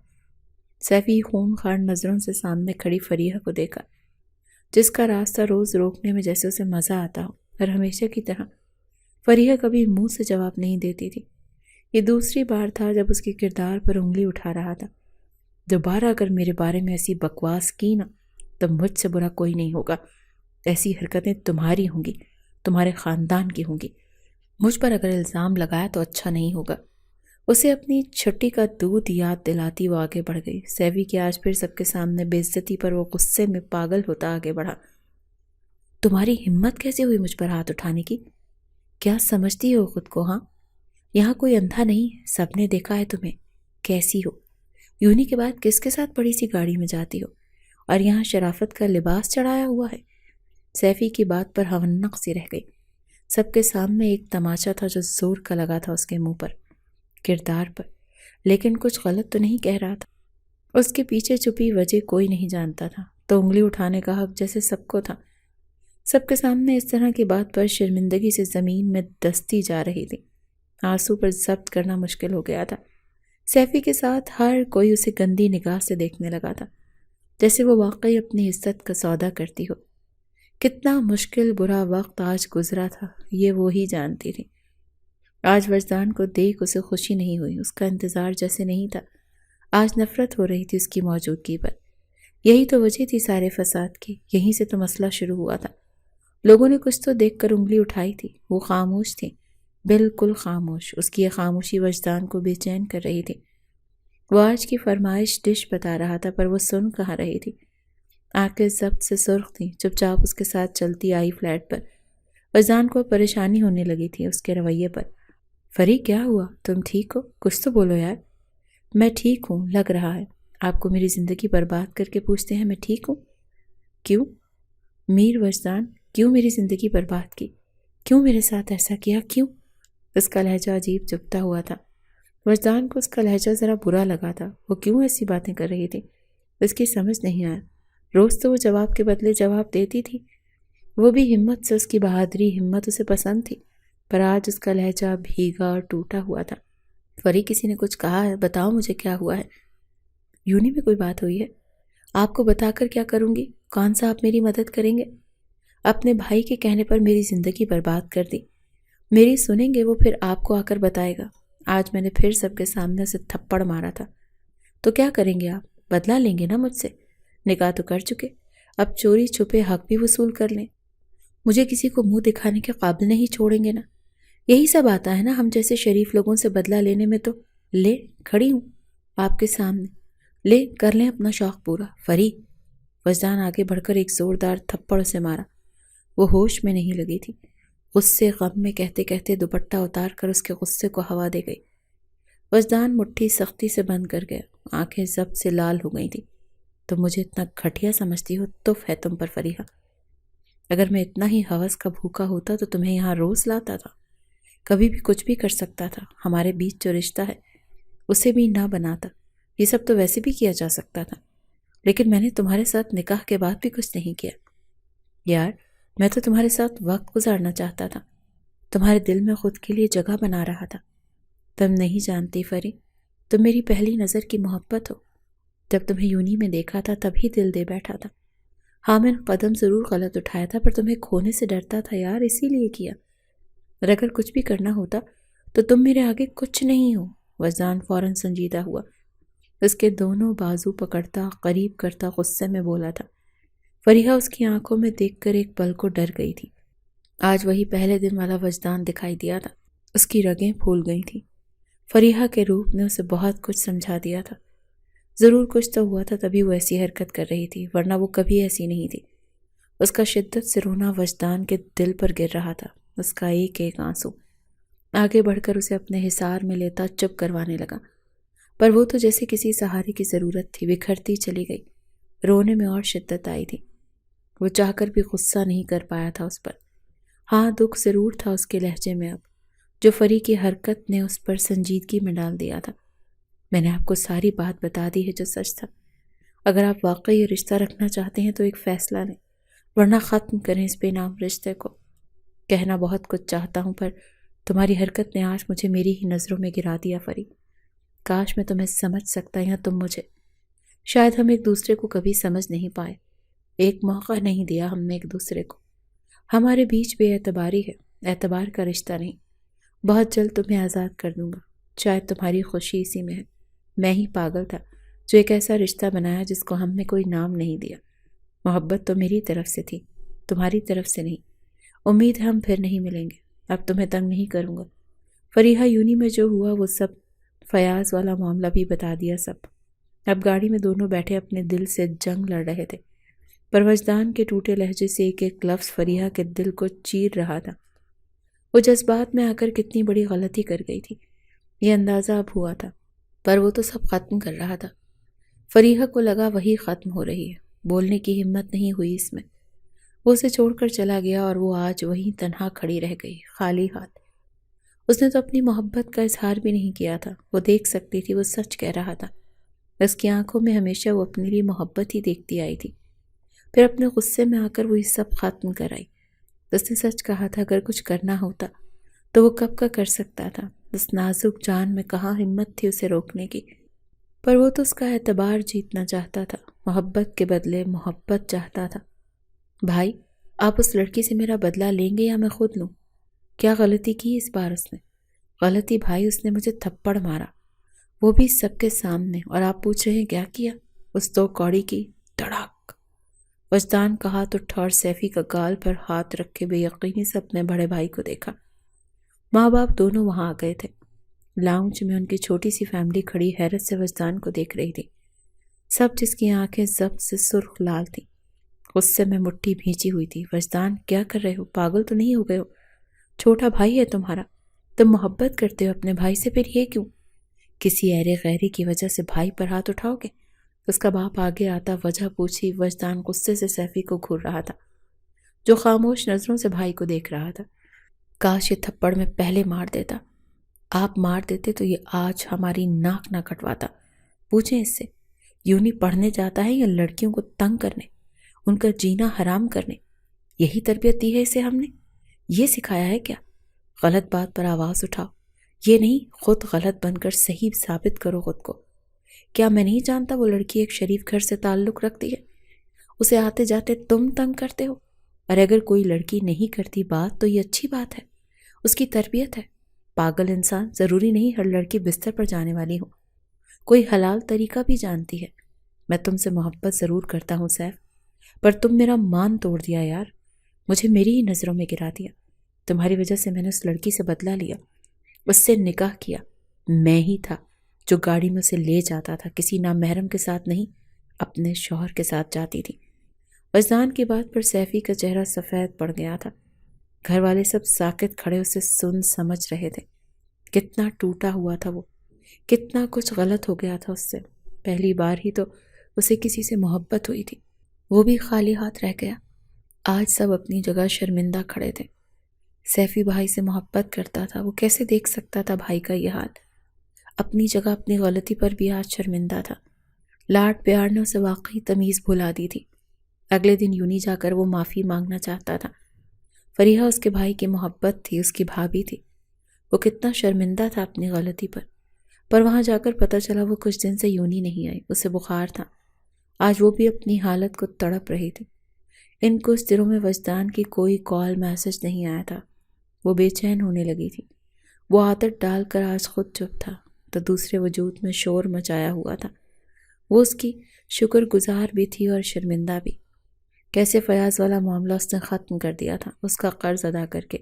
سیفی خون خار نظروں سے سامنے کھڑی فریحہ کو دیکھا، جس کا راستہ روز روکنے میں جیسے اسے مزہ آتا ہو، اور ہمیشہ کی طرح فریحہ کبھی منہ سے جواب نہیں دیتی تھی۔ یہ دوسری بار تھا جب اس کے کردار پر انگلی اٹھا رہا تھا۔ دوبارہ اگر میرے بارے میں ایسی بکواس کی نا تو مجھ سے برا کوئی نہیں ہوگا۔ ایسی حرکتیں تمہاری ہوں گی، تمہارے خاندان کی ہوں گی۔ مجھ پر اگر الزام لگایا تو اچھا نہیں ہوگا۔ اسے اپنی چھٹی کا دودھ یاد دلاتی وہ آگے بڑھ گئی۔ سیفی کی آج پھر سب کے سامنے بے عزتی پر وہ غصے میں پاگل ہوتا آگے بڑھا۔ تمہاری ہمت کیسے ہوئی مجھ پر ہاتھ اٹھانے کی؟ کیا سمجھتی ہو خود کو؟ ہاں، یہاں کوئی اندھا نہیں، سب نے دیکھا ہے تمہیں کیسی ہو۔ یونی کے بعد کس کے ساتھ بڑی سی گاڑی میں جاتی ہو، اور یہاں شرافت کا لباس چڑھایا ہوا ہے۔ سیفی کی بات پر ہونق سی رہ گئی۔ سب کے سامنے ایک تماشا تھا جو زور کا لگا تھا اس کے منہ پر، کردار پر، لیکن کچھ غلط تو نہیں کہہ رہا تھا۔ اس کے پیچھے چھپی وجہ کوئی نہیں جانتا تھا، تو انگلی اٹھانے کا حق جیسے سب کو تھا۔ سب کے سامنے اس طرح کی بات پر شرمندگی سے زمین میں دستی جا رہی تھی۔ آنسو پر ضبط کرنا مشکل ہو گیا تھا۔ سیفی کے ساتھ ہر کوئی اسے گندی نگاہ سے دیکھنے لگا تھا، جیسے وہ واقعی اپنی عزت کا سودا کرتی ہو۔ کتنا مشکل برا وقت آج گزرا تھا یہ وہی جانتی تھی۔ آج وجدان کو دیکھ اسے خوشی نہیں ہوئی، اس کا انتظار جیسے نہیں تھا۔ آج نفرت ہو رہی تھی اس کی موجودگی پر۔ یہی تو وجہ تھی سارے فساد کی، یہیں سے تو مسئلہ شروع ہوا تھا۔ لوگوں نے کچھ تو دیکھ کر انگلی اٹھائی تھی، وہ خاموش تھی، بالکل خاموش۔ اس کی یہ خاموشی وجدان کو بے چین کر رہی تھی۔ وہ آج کی فرمائش ڈش بتا رہا تھا، پر وہ سن کہاں رہی تھی۔ آنکھیں ضبط سے سرخ تھیں، چپ چاپ اس کے ساتھ چلتی آئی فلیٹ پر۔ وجدان کو پریشانی ہونے لگی تھی اس کے رویے پر۔ فری، کیا ہوا؟ تم ٹھیک ہو؟ کچھ تو بولو یار۔ میں ٹھیک ہوں لگ رہا ہے۔ آپ کو میری زندگی برباد کر کے پوچھتے ہیں میں ٹھیک ہوں؟ کیوں؟ میر وجدان، کیوں میری زندگی برباد کی؟ کیوں میرے ساتھ ایسا کیا؟ کیوں؟ اس کا لہجہ عجیب چبھتا ہوا تھا۔ وجدان کو اس کا لہجہ ذرا برا لگا تھا۔ وہ کیوں ایسی باتیں کر رہی تھی؟ اس کی سمجھ نہیں آیا۔ روز تو وہ جواب کے بدلے جواب دیتی تھی، وہ بھی ہمت سے، اس کی بہادری ہمت اسے پسند تھی، پر آج اس کا لہجہ بھیگا اور ٹوٹا ہوا تھا۔ فری، کسی نے کچھ کہا ہے؟ بتاؤ مجھے کیا ہوا ہے؟ یونی میں کوئی بات ہوئی ہے؟ آپ کو بتا کر کیا کروں گی؟ کون سا آپ میری مدد کریں گے؟ اپنے بھائی کے کہنے پر میری زندگی برباد کر دی۔ میری سنیں گے وہ، پھر آپ کو آ کر بتائے گا۔ آج میں نے پھر سب کے سامنے اسے تھپڑ مارا تھا، تو کیا کریں گے آپ؟ بدلہ لیں گے نا مجھ سے؟ نکاح تو کر چکے، اب چوری چھپے حق بھی وصول کر لیں۔ مجھے کسی کو منہ دکھانے کے قابل نہیں چھوڑیں گے نا؟ یہی سب آتا ہے نا ہم جیسے شریف لوگوں سے بدلہ لینے میں تو۔ لے کھڑی ہوں آپ کے سامنے، لے کر لیں اپنا شوق پورا۔ فری! وجدان آگے بڑھ کر ایک زوردار تھپڑ اسے مارا۔ وہ ہوش میں نہیں لگی تھی، غصے غم میں کہتے کہتے دوپٹہ اتار کر اس کے غصے کو ہوا دے گئی۔ وجدان مٹھی سختی سے بند کر گیا، آنکھیں ضبط سے لال ہو گئی تھی۔ تم مجھے اتنا گھٹیا سمجھتی ہو؟ تف ہے تم پر فریحہ۔ اگر میں اتنا ہی ہوس کا بھوکا ہوتا تو تمہیں یہاں روز لاتا تھا، کبھی بھی کچھ بھی کر سکتا تھا۔ ہمارے بیچ جو رشتہ ہے اسے بھی نہ بناتا، یہ سب تو ویسے بھی کیا جا سکتا تھا، لیکن میں نے تمہارے ساتھ نکاح کے بعد بھی کچھ نہیں کیا۔ یار میں تو تمہارے ساتھ وقت گزارنا چاہتا تھا، تمہارے دل میں خود کے لیے جگہ بنا رہا تھا۔ تم نہیں جانتی فری، تم میری پہلی نظر کی محبت ہو۔ جب تمہیں یونی میں دیکھا تھا تب ہی دل دے بیٹھا تھا۔ ہاں میں نے قدم ضرور غلط اٹھایا تھا، پر تمہیں کھونے سے ڈرتا تھا یار، اسی لیے کیا۔ اور اگر کچھ بھی کرنا ہوتا تو تم میرے آگے کچھ نہیں ہو۔ وجدان فوراً سنجیدہ ہوا، اس کے دونوں بازو پکڑتا قریب کرتا غصے میں بولا تھا۔ فریحہ اس کی آنکھوں میں دیکھ کر ایک پل کو ڈر گئی تھی۔ آج وہی پہلے دن والا وجدان دکھائی دیا تھا، اس کی رگیں پھول گئی تھیں۔ فریحہ کے روپ نے اسے بہت کچھ سمجھا دیا تھا، ضرور کچھ تو ہوا تھا تبھی وہ ایسی حرکت کر رہی تھی، ورنہ وہ کبھی ایسی نہیں تھی۔ اس کا شدت سے رونا وجدان کے دل پر گر رہا تھا، اس کا ایک ایک آنسو آگے بڑھ کر اسے اپنے حصار میں لیتا چپ کروانے لگا، پر وہ تو جیسے کسی سہارے کی ضرورت تھی، بکھرتی چلی گئی۔ رونے میں اور شدت آئی تھی، وہ چاہ کر بھی غصہ نہیں کر پایا تھا اس پر۔ ہاں دکھ ضرور تھا اس کے لہجے میں اب، جو فری کی حرکت نے اس پر سنجیدگی میں ڈال دیا تھا۔ میں نے آپ کو ساری بات بتا دی ہے جو سچ تھا۔ اگر آپ واقعی یہ رشتہ رکھنا چاہتے ہیں تو ایک فیصلہ لیں، ورنہ ختم کریں اس بے نام رشتے کو۔ کہنا بہت کچھ چاہتا ہوں، پر تمہاری حرکت نے آج مجھے میری ہی نظروں میں گرا دیا فری۔ کاش میں تمہیں سمجھ سکتا یا تم مجھے۔ شاید ہم ایک دوسرے کو کبھی سمجھ نہیں پائے، ایک موقع نہیں دیا ہم نے ایک دوسرے کو۔ ہمارے بیچ بے اعتباری ہے، اعتبار کا رشتہ نہیں۔ بہت جلد تمہیں آزاد کر دوں گا، شاید تمہاری خوشی اسی میں ہے۔ میں ہی پاگل تھا جو ایک ایسا رشتہ بنایا جس کو ہم نے کوئی نام نہیں دیا۔ محبت تو میری طرف سے تھی، تمہاری طرف سے نہیں۔ امید ہے ہم پھر نہیں ملیں گے، اب تمہیں تنگ نہیں کروں گا۔ فریحہ یونی میں جو ہوا وہ سب، فیاض والا معاملہ بھی بتا دیا سب۔ اب گاڑی میں دونوں بیٹھے اپنے دل سے جنگ لڑ رہے تھے، پر وجدان کے ٹوٹے لہجے سے ایک ایک لفظ فریحہ کے دل کو چیر رہا تھا۔ وہ جذبات میں آ کر کتنی بڑی غلطی کر گئی تھی، یہ اندازہ اب ہوا تھا، پر وہ تو سب ختم کر رہا تھا۔ فریحہ کو لگا وہی ختم ہو رہی ہے، بولنے کی ہمت نہیں ہوئی اس میں۔ وہ اسے چھوڑ کر چلا گیا اور وہ آج وہیں تنہا کھڑی رہ گئی، خالی ہاتھ۔ اس نے تو اپنی محبت کا اظہار بھی نہیں کیا تھا، وہ دیکھ سکتی تھی وہ سچ کہہ رہا تھا۔ اس کی آنکھوں میں ہمیشہ وہ اپنے لیے محبت ہی دیکھتی آئی تھی، پھر اپنے غصے میں آ کر وہ یہ سب ختم کر آئی۔ اس نے سچ کہا تھا، اگر کچھ کرنا ہوتا تو وہ کب کا کر سکتا تھا۔ اس نازک جان میں کہاں ہمت تھی اسے روکنے کی، پر وہ تو اس کا اعتبار جیتنا چاہتا تھا، محبت کے بدلے محبت چاہتا تھا۔ بھائی آپ اس لڑکی سے میرا بدلہ لیں گے یا میں خود لوں؟ کیا غلطی کی اس بار اس نے؟ غلطی بھائی اس نے مجھے تھپڑ مارا، وہ بھی سب کے سامنے، اور آپ پوچھ رہے ہیں کیا کیا؟ اس دو کوڑی کی دھڑاک۔ وجدان کہا تو ٹھار سیفی کا گال پر ہاتھ رکھ کے بے یقینی سے اپنے بڑے بھائی کو دیکھا۔ ماں باپ دونوں وہاں آ گئے تھے، لاؤنج میں ان کی چھوٹی سی فیملی کھڑی حیرت سے وجدان کو دیکھ رہی تھی، سب جس کی آنکھیں ضبط سے سرخ لال تھیں، غصے میں مٹھی بھینچی ہوئی تھی۔ وجدان کیا کر رہے ہو؟ پاگل تو نہیں ہو گئے ہو؟ چھوٹا بھائی ہے تمہارا، تم محبت کرتے ہو اپنے بھائی سے، پھر یہ کیوں؟ کسی ایرے غیری کی وجہ سے بھائی پر ہاتھ اٹھاؤ گے؟ اس کا باپ آگے آتا وجہ پوچھی۔ وجدان غصے سے سیفی کو گھور رہا تھا، جو خاموش نظروں سے بھائی کو دیکھ رہا تھا۔ کاش یہ تھپڑ میں پہلے مار دیتا، آپ مار دیتے تو یہ آج ہماری ناک نہ کٹواتا۔ پوچھیں اس سے، یونی پڑھنے جاتا ہے یا لڑکیوں کو تنگ کرنے، ان کا جینا حرام کرنے؟ یہی تربیت دی ہے اسے ہم نے؟ یہ سکھایا ہے کیا؟ غلط بات پر آواز اٹھاؤ، یہ نہیں خود غلط بن کر صحیح ثابت کرو خود کو۔ کیا میں نہیں جانتا وہ لڑکی ایک شریف گھر سے تعلق رکھتی ہے؟ اسے آتے جاتے تم تنگ کرتے ہو، اور اگر کوئی لڑکی نہیں کرتی بات تو یہ اچھی بات ہے، اس کی تربیت ہے۔ پاگل انسان، ضروری نہیں ہر لڑکی بستر پر جانے والی ہو، کوئی حلال طریقہ بھی جانتی ہے۔ میں تم سے محبت ضرور کرتا ہوں سیف، پر تم میرا مان توڑ دیا یار، مجھے میری ہی نظروں میں گرا دیا۔ تمہاری وجہ سے میں نے اس لڑکی سے بدلہ لیا، اس سے نکاح کیا۔ میں ہی تھا جو گاڑی میں اسے لے جاتا تھا، کسی نامحرم کے ساتھ نہیں، اپنے شوہر کے ساتھ جاتی تھی۔ وجدان کی بات پر سیفی کا چہرہ سفید پڑ گیا تھا۔ گھر والے سب ساکت کھڑے اسے سن سمجھ رہے تھے۔ کتنا ٹوٹا ہوا تھا وہ، کتنا کچھ غلط ہو گیا تھا اس سے۔ پہلی بار ہی تو اسے کسی سے محبت ہوئی تھی، وہ بھی خالی ہاتھ رہ گیا۔ آج سب اپنی جگہ شرمندہ کھڑے تھے۔ سیفی بھائی سے محبت کرتا تھا، وہ کیسے دیکھ سکتا تھا بھائی کا یہ حال؟ اپنی جگہ اپنی غلطی پر بھی آج شرمندہ تھا۔ لاڈ پیار نے اسے واقعی تمیز بھلا دی تھی۔ اگلے دن یونی جا کر وہ معافی مانگنا چاہتا تھا۔ فریحہ اس کے بھائی کی محبت تھی، اس کی بھابھی تھی۔ وہ کتنا شرمندہ تھا اپنی غلطی پر وہاں جا کر پتہ چلا وہ کچھ دن سے یونی نہیں آئی، اسے بخار تھا۔ آج وہ بھی اپنی حالت کو تڑپ رہی تھی۔ ان کچھ دنوں میں وجدان کی کوئی کال میسج نہیں آیا تھا۔ وہ بے چین ہونے لگی تھی۔ وہ عادت ڈال کر آج خود چپ تھا تو دوسرے وجود میں شور مچایا ہوا تھا۔ وہ اس کی شکر گزار بھی تھی اور شرمندہ بھی۔ کیسے فیاض والا معاملہ اس نے ختم کر دیا تھا، اس کا قرض ادا کر کے۔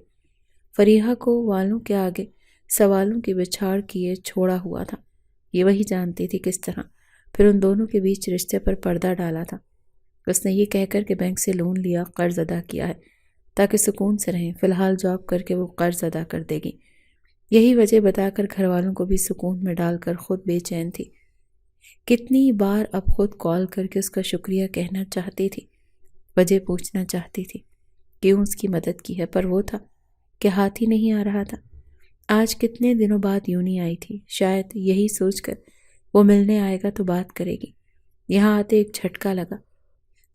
فریحہ کو والوں کے آگے سوالوں کی بچھاڑ کیے چھوڑا ہوا تھا۔ یہ وہی جانتی تھی کس طرح پھر ان دونوں کے بیچ رشتے پر پردہ ڈالا تھا۔ اس نے یہ کہہ کر کہ بینک سے لون لیا، قرض ادا کیا ہے تاکہ سکون سے رہیں، فی الحال جاب کر کے وہ قرض ادا کر دے گی۔ یہی وجہ بتا کر گھر والوں کو بھی سکون میں ڈال کر خود بے چین تھی۔ کتنی بار اب خود کال کر کے اس کا شکریہ کہنا چاہتی تھی، وجہ پوچھنا چاہتی تھی کیوں اس کی مدد کی ہے، پر وہ تھا کہ ہاتھ ہی نہیں آ رہا تھا۔ آج کتنے دنوں بعد یونی آئی تھی، شاید یہی سوچ کر وہ ملنے آئے گا تو بات کرے گی۔ یہاں آتے ایک جھٹکا لگا۔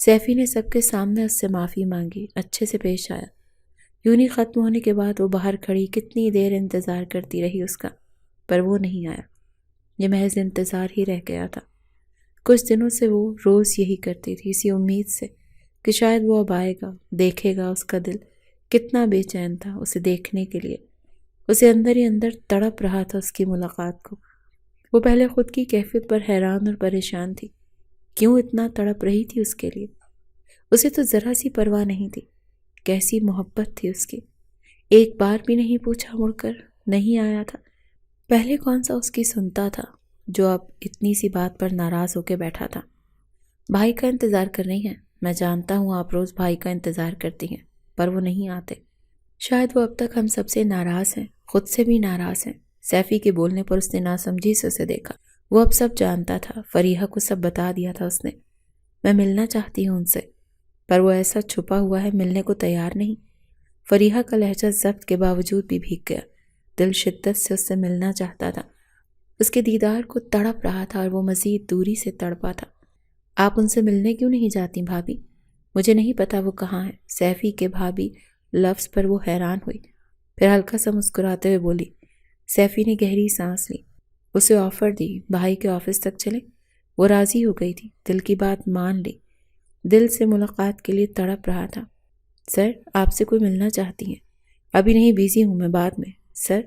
سیفی نے سب کے سامنے اس سے معافی مانگی، اچھے سے پیش آیا۔ یونی ختم ہونے کے بعد وہ باہر کھڑی کتنی دیر انتظار کرتی رہی اس کا، پر وہ نہیں آیا۔ یہ محض انتظار ہی رہ گیا تھا۔ کچھ دنوں سے وہ روز یہی کرتی تھی، اسی امید سے کہ شاید وہ اب آئے گا، دیکھے گا۔ اس کا دل کتنا بے چین تھا اسے دیکھنے کے لیے، اسے اندر ہی اندر تڑپ رہا تھا اس کی ملاقات کو۔ وہ پہلے خود کی کیفیت پر حیران اور پریشان تھی، کیوں اتنا تڑپ رہی تھی اس کے لیے؟ اسے تو ذرا سی پرواہ نہیں تھی، کیسی محبت تھی اس کی۔ ایک بار بھی نہیں پوچھا مڑ کر، نہیں آیا تھا۔ پہلے کون سا اس کی سنتا تھا جو اب اتنی سی بات پر ناراض ہو کے بیٹھا تھا۔ بھائی کا انتظار کر رہی ہیں، میں جانتا ہوں آپ روز بھائی کا انتظار کرتی ہیں، پر وہ نہیں آتے۔ شاید وہ اب تک ہم سب سے ناراض ہیں، خود سے بھی ناراض ہیں۔ سیفی کے بولنے پر اس نے ناسمجھی سے اسے دیکھا۔ وہ اب سب جانتا تھا، فریحہ کو سب بتا دیا تھا اس نے۔ میں ملنا چاہتی ہوں ان سے، پر وہ ایسا چھپا ہوا ہے، ملنے کو تیار نہیں۔ فریحہ کا لہجہ ضبط کے باوجود بھی بھیگ گیا۔ دل شدت سے اس سے ملنا چاہتا تھا، اس کے دیدار کو تڑپ رہا تھا اور وہ مزید دوری سے تڑپا تھا۔ آپ ان سے ملنے کیوں نہیں جاتی بھابھی؟ مجھے نہیں پتا وہ کہاں ہے۔ سیفی کے بھابھی لفظ پر وہ حیران ہوئی، پھر ہلکا سا مسکراتے ہوئے بولی۔ سیفی نے گہری سانس لی، اسے آفر دی بھائی کے آفس تک چلے۔ وہ راضی ہو گئی تھی، دل کی بات مان لی، دل سے ملاقات کے لیے تڑپ رہا تھا۔ سر، آپ سے کوئی ملنا چاہتی ہیں؟ ابھی نہیں، بیزی ہوں میں، بعد میں۔ سر،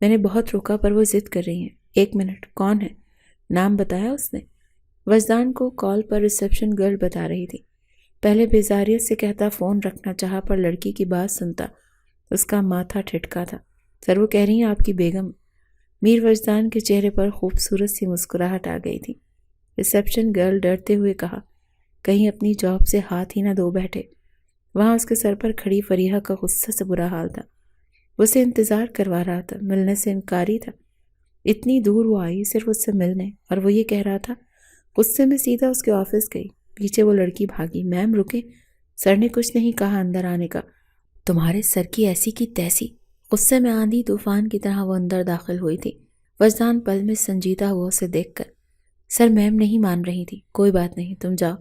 میں نے بہت روکا پر وہ ضد کر رہی ہیں۔ ایک منٹ، کون ہے؟ نام بتایا اس نے؟ وجدان کو کال پر ریسیپشن گرل بتا رہی تھی۔ پہلے بیزاریت سے کہتا فون رکھنا چاہا، پر لڑکی کی بات سنتا اس کا ماتھا ٹھٹکا تھا۔ سر، وہ کہہ رہی ہیں آپ کی بیگم۔ میر وجدان کے چہرے پر خوبصورت سی مسکراہٹ آ گئی تھی۔ ریسیپشن گرل ڈرتے ہوئے کہا، کہیں اپنی جاب سے ہاتھ ہی نہ دھو بیٹھے۔ وہاں اس کے سر پر کھڑی فریحہ کا غصہ سے برا حال تھا۔ وہ اسے انتظار کروا رہا تھا، ملنے سے انکاری تھا۔ اتنی دور وہ آئی صرف اس سے ملنے، اور وہ یہ کہہ رہا تھا۔ غصے میں سیدھا اس کے آفس گئی، پیچھے وہ لڑکی بھاگی۔ میم رکے، سر نے کچھ نہیں کہا اندر آنے کا۔ تمہارے سر کی ایسی کی تیسی۔ غصے میں آندھی طوفان کی طرح وہ اندر داخل ہوئی تھی۔ وجدان پل میں سنجیدہ ہوا اسے دیکھ کر۔ سر، میم نہیں مان رہی تھی۔ کوئی بات نہیں، تم جاؤ،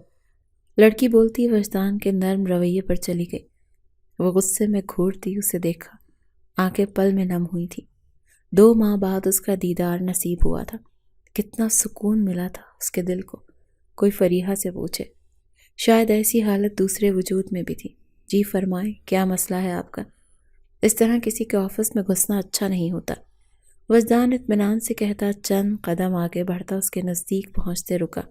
لڑکی بولتی وجدان کے نرم رویے پر چلی گئی۔ وہ غصے میں گھورتی اسے دیکھا، آنکھیں پل میں نم ہوئی تھی۔ 2 ماہ بعد اس کا دیدار نصیب ہوا تھا۔ کتنا سکون ملا تھا اس کے دل کو۔ کوئی فریحہ سے پوچھے، شاید ایسی حالت دوسرے وجود میں بھی تھی۔ جی فرمائیں، کیا مسئلہ ہے آپ کا؟ اس طرح کسی کے آفس میں گھسنا اچھا نہیں ہوتا، وجدان اطمینان سے کہتا، چند قدم آگے بڑھتا اس کے نزدیک پہنچتے رکا۔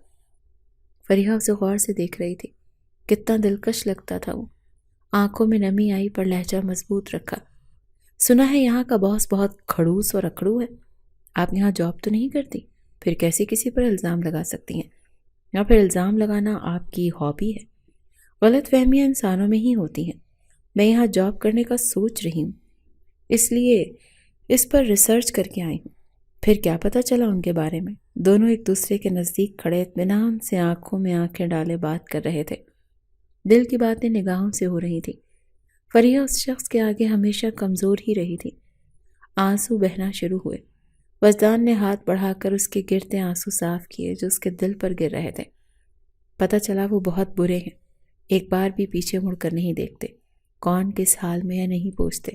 فریحہ اسے غور سے دیکھ رہی تھی، کتنا دلکش لگتا تھا وہ۔ آنکھوں میں نمی آئی پر لہجہ مضبوط رکھا۔ سنا ہے یہاں کا باس بہت کھڑوس اور اکڑو ہے۔ آپ یہاں جاب تو نہیں کرتی، پھر کیسے کسی پر الزام لگا سکتی ہیں؟ یا پھر الزام لگانا آپ کی ہابی ہے؟ غلط فہمیاں انسانوں میں ہی ہوتی ہیں۔ میں یہاں جاب کرنے کا سوچ رہی ہوں، اس لیے اس پر ریسرچ کر کے آئی ہوں۔ پھر کیا پتہ چلا ان کے بارے میں؟ دونوں ایک دوسرے کے نزدیک کھڑے اطمینان سے آنکھوں میں آنکھیں ڈالے بات کر رہے تھے۔ دل کی باتیں نگاہوں سے ہو رہی تھی۔ فریحہ اس شخص کے آگے ہمیشہ کمزور ہی رہی تھی۔ آنسو بہنا شروع ہوئے۔ وجدان نے ہاتھ بڑھا کر اس کے گرتے آنسو صاف کیے جو اس کے دل پر گر رہے تھے۔ پتہ چلا وہ بہت برے ہیں، ایک بار بھی پیچھے مڑ کر نہیں دیکھتے، کون کس حال میں ہے نہیں پوچھتے،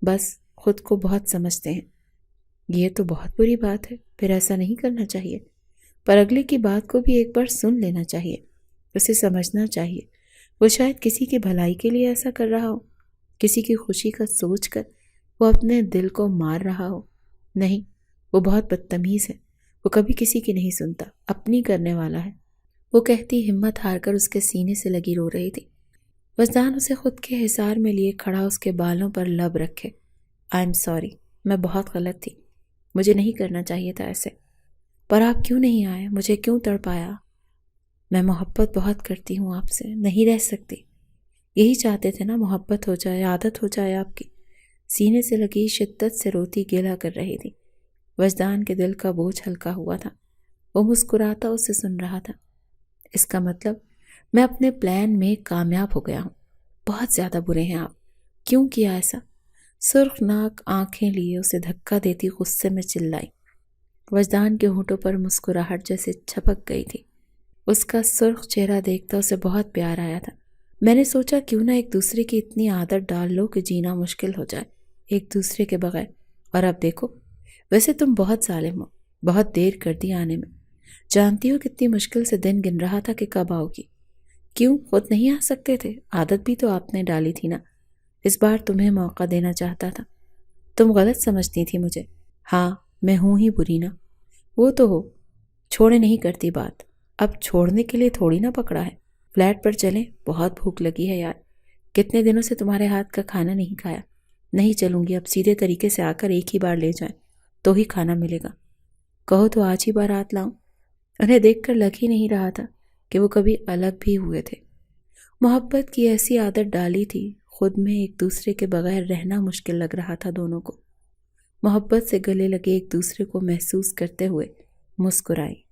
بس خود کو بہت سمجھتے ہیں۔ یہ تو بہت بری بات ہے، پھر ایسا نہیں کرنا چاہیے، پر اگلے کی بات کو بھی ایک بار سن لینا چاہیے، اسے سمجھنا چاہیے۔ وہ شاید کسی کی بھلائی کے لیے ایسا کر رہا ہو، کسی کی خوشی کا سوچ کر وہ اپنے دل کو مار رہا ہو۔ نہیں، وہ بہت بدتمیز ہے، وہ کبھی کسی کی نہیں سنتا، اپنی کرنے والا ہے۔ وہ کہتی ہمت ہار کر اس کے سینے سے لگی رو رہی تھی۔ وجدان اسے خود کے حصار میں لیے کھڑا اس کے بالوں پر لب رکھے۔ آئی ایم سوری، میں بہت غلط تھی، مجھے نہیں کرنا چاہیے تھا ایسے۔ پر آپ کیوں نہیں آئے؟ مجھے کیوں تڑپایا؟ میں محبت بہت کرتی ہوں آپ سے، نہیں رہ سکتی۔ یہی چاہتے تھے نا، محبت ہو جائے، عادت ہو جائے آپ کی۔ سینے سے لگی شدت سے روتی گیلا کر رہی تھی۔ وجدان کے دل کا بوجھ ہلکا ہوا تھا۔ وہ مسکراتا اسے سن رہا تھا۔ اس کا مطلب میں اپنے پلان میں کامیاب ہو گیا ہوں۔ بہت زیادہ برے ہیں آپ، کیوں کیا ایسا؟ سرخ ناک آنکھیں لیے اسے دھکا دیتی غصے میں چلائی۔ وجدان کے ہونٹوں پر مسکراہٹ جیسے چھپک گئی تھی۔ اس کا سرخ چہرہ دیکھتا اسے بہت پیار آیا تھا۔ میں نے سوچا کیوں نہ ایک دوسرے کی اتنی عادت ڈال لو کہ جینا مشکل ہو جائے ایک دوسرے کے بغیر، اور اب دیکھو۔ ویسے تم بہت ظالم ہو، بہت دیر کر دی آنے میں۔ جانتی ہو کتنی مشکل سے دن گن رہا تھا کہ کب آؤ گی۔ کیوں خود نہیں آ سکتے تھے؟ عادت بھی تو آپ نے ڈالی تھی نا۔ اس بار تمہیں موقع دینا چاہتا تھا۔ تم غلط سمجھتی تھی مجھے۔ ہاں میں ہوں ہی بری نا، وہ تو ہو، چھوڑے نہیں کرتی بات۔ اب چھوڑنے کے لیے تھوڑی نہ پکڑا ہے۔ فلیٹ پر چلیں، بہت بھوک لگی ہے یار، کتنے دنوں سے تمہارے ہاتھ کا کھانا نہیں کھایا۔ نہیں چلوں گی، اب سیدھے طریقے سے آ کر ایک ہی بار لے جائیں تو ہی کھانا ملے گا۔ کہو تو آج ہی بارات لاؤں۔ انہیں دیکھ کر لگ ہی نہیں رہا تھا کہ وہ کبھی الگ بھی ہوئے تھے۔ محبت کی ایسی عادت ڈالی تھی، خود میں ایک دوسرے کے بغیر رہنا مشکل لگ رہا تھا دونوں کو۔ محبت سے گلے لگے ایک دوسرے کو محسوس کرتے ہوئے مسکرائی۔